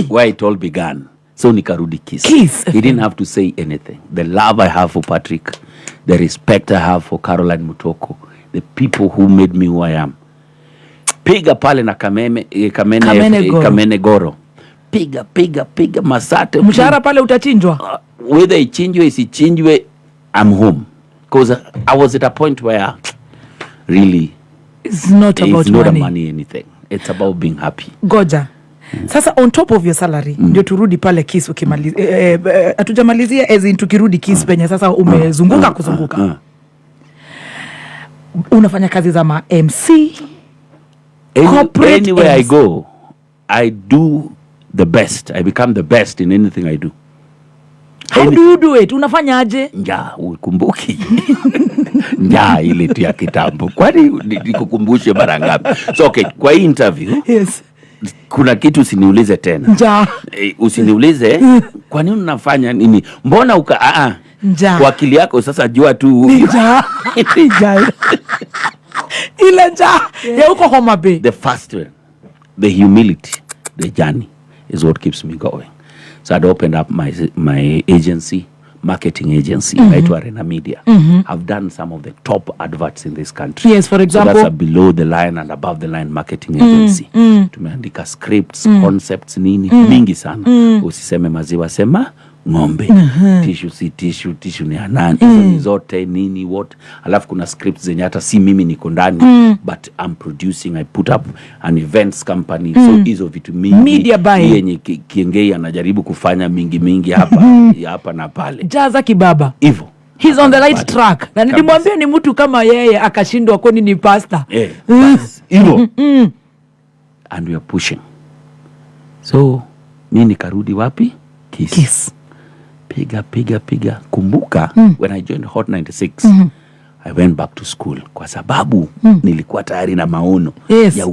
Where it all began. So nikarudi Kiss. He didn't have to say anything. The love I have for Patrick, the respect I have for Caroline Mutoko, the people who made me who I am. Piga pale na Kamene Goro. Piga Masate. Mshahara pale utachinjwa. Whether ichinjwe isichinjwe, I'm home. Because I was at a point where really it's not about money anything. It's about being happy. Goja. Sasa on top of your salary ndio turudi pale Kiss ukimalizia hatujamalizia as in tukirudi Kiss penye sasa umezunguka kuzunguka. Unafanya kazi za ma MC anywhere I go I do the best. I become the best in anything I do. How do you do it? Unafanya aje? Ukumbuki. Ile tu ya kitambo. Kwani nikukumbushe mara ngapi? So okay, kwa hii interview. Yes. Kuna kitu usiniulize tena. Usiniulize kwa nini unafanya nini? Mbona kwa akili yako sasa jua tu. Ile ya uko Homa Bay. The first one, the humility, the journey is what keeps me going. So I'd opened up my agency, marketing agency, to Arena Media. I've done some of the top adverts in this country. Yes, for example. So that's a below the line and above the line marketing agency. Tumeandika scripts, concepts, mingi sana. Usiseme maziwa, sema ng'ombe. Tissue si tissue ni anani. Hizo zote nini what. Alafu kuna scripts zenye hata si mimi niko ndani, but I'm producing, I put up an events company. So hizo vitu mingi. Media buying. Yenye Kiengei anajaribu kufanya mingi hapa na pale. Jaza kibaba. Hivyo. He's on the right track. Na nilimwambia ni mtu kama yeye akashindwa kwani ni pastor. Hivyo. And we are pushing. So mimi nikarudi wapi? Kiss. Piga. Kumbuka when I joined Hot 96, I went back to school kwa sababu nilikuwa tayari na maono ya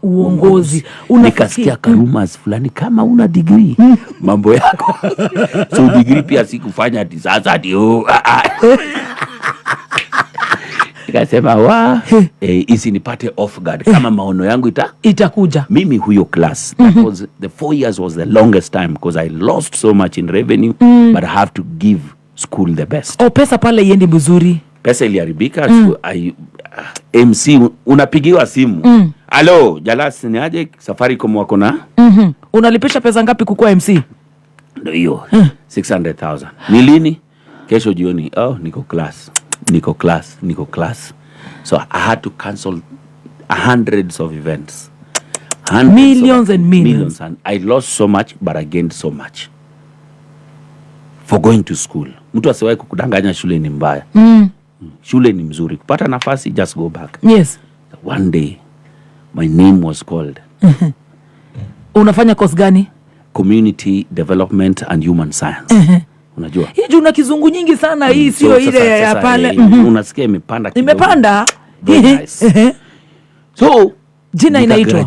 uongozi. Nikasikia karumas fulani kama una degree mambo yako. So degree pia sikufanya ati sasa ndio. Nikasema isinipate off guard kama maono yangu itakuja. Mimi huyo class that was the 4 years was the longest time because I lost so much in revenue, but I have to give school the best. Pesa pale iendi mzuri. Pesa iliharibika. MC unapigiwa simu. Hello, Jalas ni aje? Safaricom wako na? Unalipisha pesa ngapi kukua MC? Ndio hiyo. 600,000. Ni lini? Kesho jioni. Niko class. So I had to cancel hundreds of events. Millions and millions. And I lost so much, but I gained so much. For going to school. Mtu asiwahi kukudanganya shule ni mbaya. Shule ni mzuri. Kupata nafasi, just go back. Yes. One day, my name was called. Unafanya course gani? Community Development and Human Science. Unajua? Hii una kizungu nyingi sana, hii sio ile ya pale. Unasikia imepanda kidogo. Imepanda. Nice. So, jina inaitwa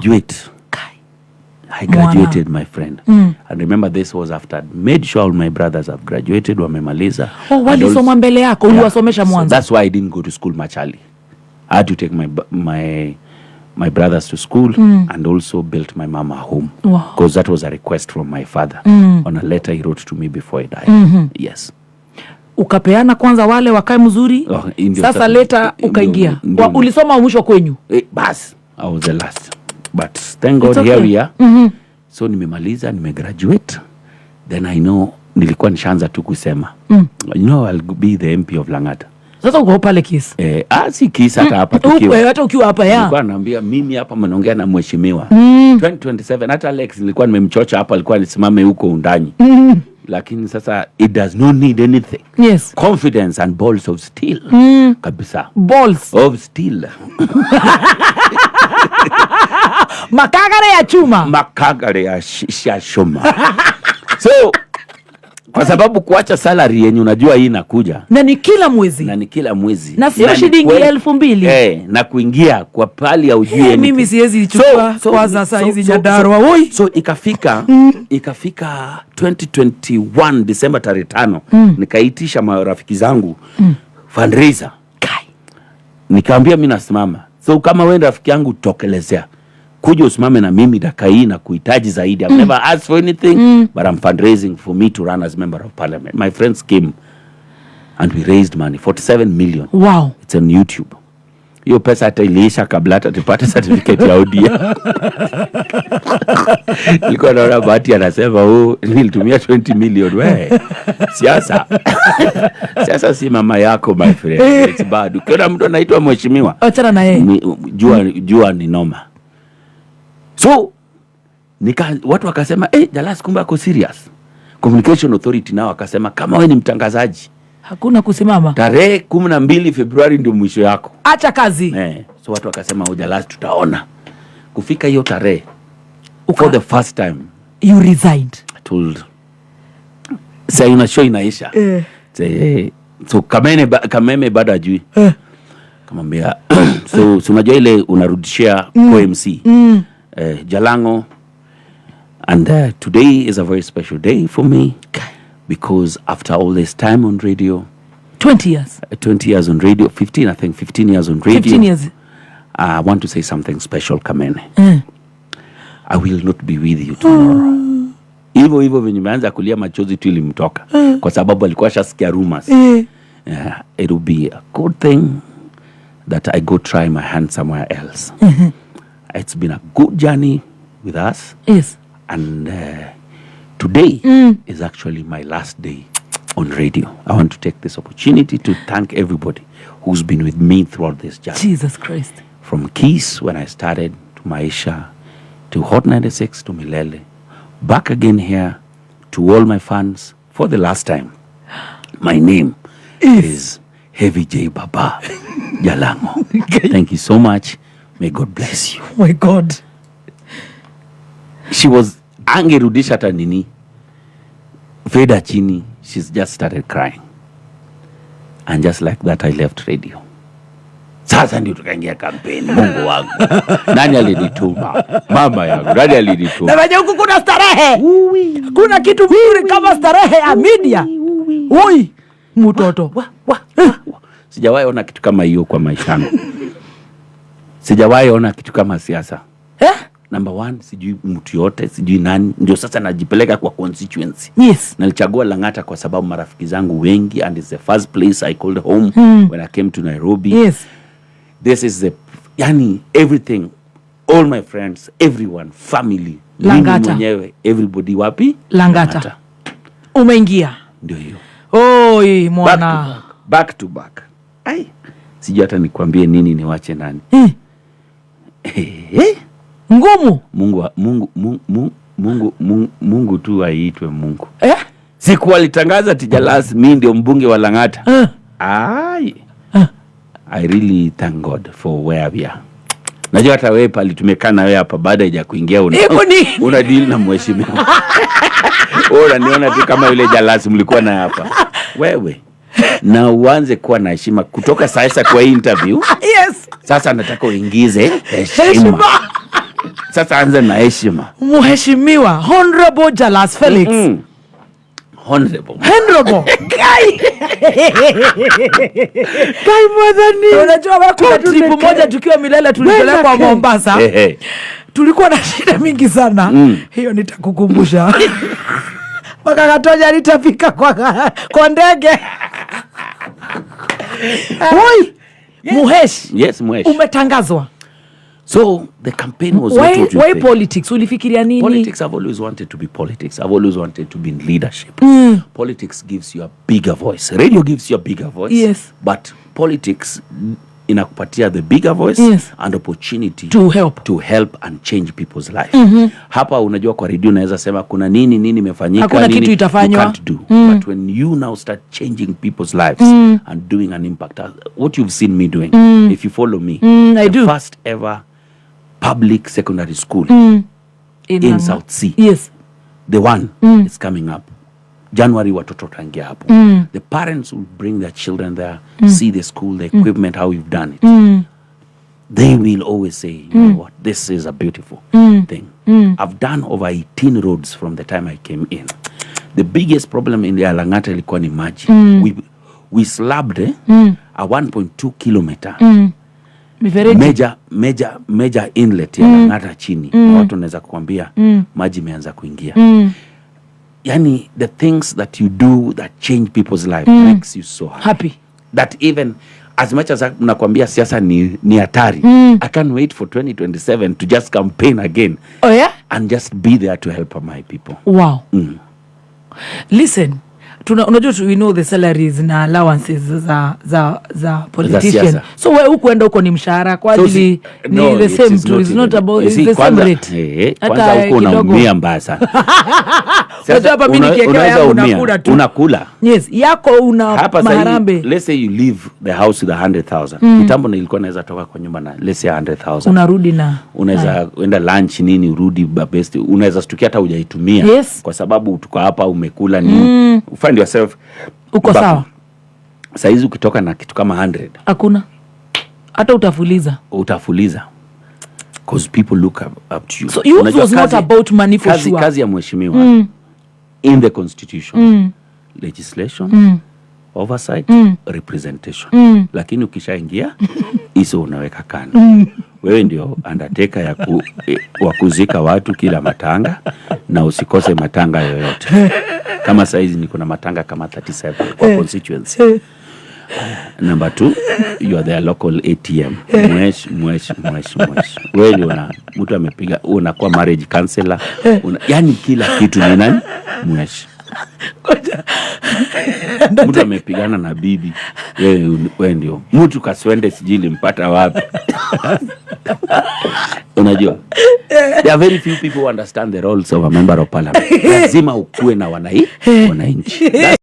I graduated, my friend. And remember, this was after I made sure all my brothers have graduated, wamemaliza. Walisoma mbele yako, uliwasomesha mwanzo. That's why I didn't go to school much early. I had to take my brothers to school and also built my mama home. Wow. Because that was a request from my father on a letter he wrote to me before he died. Yes. Ukapeana kwanza wale wakae mzuri. Sasa leta ukaingia. Ulisoma mwisho kwenyu? Bas, I was the last. But thank God here we are. So nimemaliza, nimegraduate. Then I know nilikuwa nishaanza tu kusema. You know I'll be the MP of Langata. Sasa uko pale Kis. Si Kis hata hapa tukiwa. Hata ukiwa hapa ya. Nilikuwa naambia mimi hapa mnaongea na mheshimiwa. 2027 hata Alex nilikuwa nimemchocha hapa, alikuwa nisimame huko undani. Lakini sasa it does not need anything. Yes. Confidence and balls of steel. Kabisa. Balls of steel. Makagare ya chuma. Makagare ya chuma. So kwa sababu kuacha salary yenye unajua hii inakuja. Na ni kila mwezi. Na sio shilingi 2,000. Na kuingia kwa pali ya ujue. Mimi siwezi chukua kwanza saa hizi Nyandarua. So ikafika 2021 December 5 nikaitisha marafiki zangu fundraiser. Nikaambia mimi nasimama. So kama wewe rafiki yangu tokelezea, kuja usimame na mimi dakika hii na kuhitaji zaidi. I've never asked for anything, but I'm fundraising for me to run as member of parliament. My friends came and we raised money, 47 million. Wow. It's on YouTube. Hiyo pesa hata iliisha kabla hata tupate certificate ya ODM. Nilikuwa naona Bahati anasema nilitumia 20 million we. Siasa si mama yako my friend. It's bad. Ukiona mtu anaitwa mheshimiwa, achana na yeye. Jua ni noma. So watu wakasema Jalas kumbe ako serious. Communication Authority nao wakasema kama wewe ni mtangazaji hakuna kusimama. Tarehe 12 Februari ndio mwisho yako. Acha kazi. So watu wakasema Jalas tutaona. Kufika hiyo tarehe for the first time you resigned. I told say una show inaisha. So kameme bado ajui. Kamwambia so unajua ile unarudishia kwa MC. Jalango. And today is a very special day for me because after all this time on radio, 20 years. 20 years on radio, 15 I think, 15 years on radio. 15 years. I want to say something special, Kamene. I will not be with you tomorrow. Hivyo venye meanza kulia machozi tu ilimtoka kwa sababu alikuwa shasikia rumors. It will be a good thing that I go try my hand somewhere else. It's been a good journey with us. Yes. And today is actually my last day on radio. I want to take this opportunity to thank everybody who's been with me throughout this journey. Jesus Christ. From Keys when I started, to Maisha, to Hot 96, to Milele, back again here, to all my fans for the last time. My name is Heavy J Baba Jalango. Thank you so much. May God bless you. Oh my God. She was angerudisha hata nini feda chini. She's just started crying, and just like that I left radio. Sasa ndio tukaingia kampeni. Mungu wangu, nani alinituma? Mama yangu, nani alinituma? Na waje huku kuna starehe. Kuna kitu mzuri kama starehe ya media. Mtoto. Sijawahi ona kitu kama hiyo kwa maisha yangu. Sijawahi ona kitu kama siasa. Number one, sijui mtu yote, sijui nani. Ndio sasa najipeleka kwa constituency. Yes. Nalichagua Langata kwa sababu marafiki zangu wengi, and it's the first place I called home when I came to Nairobi. Yes. This is the, everything, all my friends, everyone, family, Langata. Mwenyewe, everybody wapi? Langata. Umeingia. Ndio hiyo. Oi mwana. Back to back. Ai. Sijui hata nikwambie nini niwache nani. Ngumu. Mungu tu aitwe Mungu. Siku alitangaza Tijalas mimi ndio mbunge wa Langata. I really thank God for where we are. Najua hata wewe pali tumekaa na wewe hapa baada ya kuingia una deal na mheshimiwa. Niona tu kama yule Jalas mlikuwa na hapa. Wewe na uanze kuwa na heshima kutoka sasa kwa hii interview. Yes. Sasa nataka uingize heshima. Sasa anza na heshima. Mheshimiwa Honorable Jalas Felix. Honorable. Kai mwadhani. Unajua kuna trip moja tukiwa Milele tulipelekwa Mombasa. Tulikuwa na shida mingi sana. Hiyo nitakukumbusha. Mpaka Katoja litafika kwa ndege. Oi. Muhesh. Yes, Muhesh. Umetangazwa. So the campaign was why politics? Ulifikiria nini? Politics, I've always wanted to be politics. I've always wanted to be in leadership. Politics gives you a bigger voice. Radio gives you a bigger voice. Yes. But politics inakupatia the bigger voice, yes, and opportunity to help and change people's life. Hapa unajua kwa radio unaweza sema kuna nini imefanyika, hakuna kitu itafanywa. You can't do. But when you now start changing people's lives and doing an impact, what you've seen me doing, if you follow me, the first ever public secondary school in South Sea. Yes. The one is coming up. January watoto tangia hapo. The parents will bring their children there, see the school, the equipment, how you've done it. They will always say, you know what, this is a beautiful thing. I've done over 18 roads from the time I came in. The biggest problem in the Langata ilikuwa ni maji. We slabbed a 1.2 kilometer major inlet ya Langata chini. Watu wanaweza kukwambia maji imeanza kuingia. Yani the things that you do that change people's life makes you so happy. That even as much as nakwambia siasa ni hatari, I can't wait for 2027 to just campaign again. Oh yeah? And just be there to help my people. Wow. Listen, unajua we know the salaries na allowances za politician. So wewe hukuenda huko ni mshahara kwa ajili ni the same too. It's not about the same rate. Kwanza huko unaumia mbaya sana. Sasa hapa mimi nikiekea yangu unakula tu. Unakula. Yes, yako una maharambe. Let's say you leave the house with 100,000. Kitambo nilikuwa naweza toka kwa nyumba na let's say 100,000. Unarudi na unaweza enda lunch nini urudi best. Unaweza stukia hata hujaitumia. Yes. Kwa sababu tuko hapa umekula nini. Find yourself uko sawa. Saizi ukitoka na kitu kama 100 hakuna hata utafuliza because people look up to you. So it was not about money for sure. Kazi ya mheshimiwa in the constitution, legislation, oversight, representation. Lakini ukishaingia hizo unaweka kando. Wewe ndio undertaker ya wakuzika watu kila matanga na usikose matanga yoyote. Kama saizi niko na matanga kama 37 kwa constituency. Number 2, you are their local ATM. Mwesh. Wewe ndio mtu amepiga unakuwa marriage counselor. Yani kila kitu ni nani? Mwesh. Mtu amepigana na bibi. Wewe ndio. Mtu kaswende sijili mpata wapi. Unajua. There are very few people who understand the roles of a member of parliament. Lazima ukue na wananchi.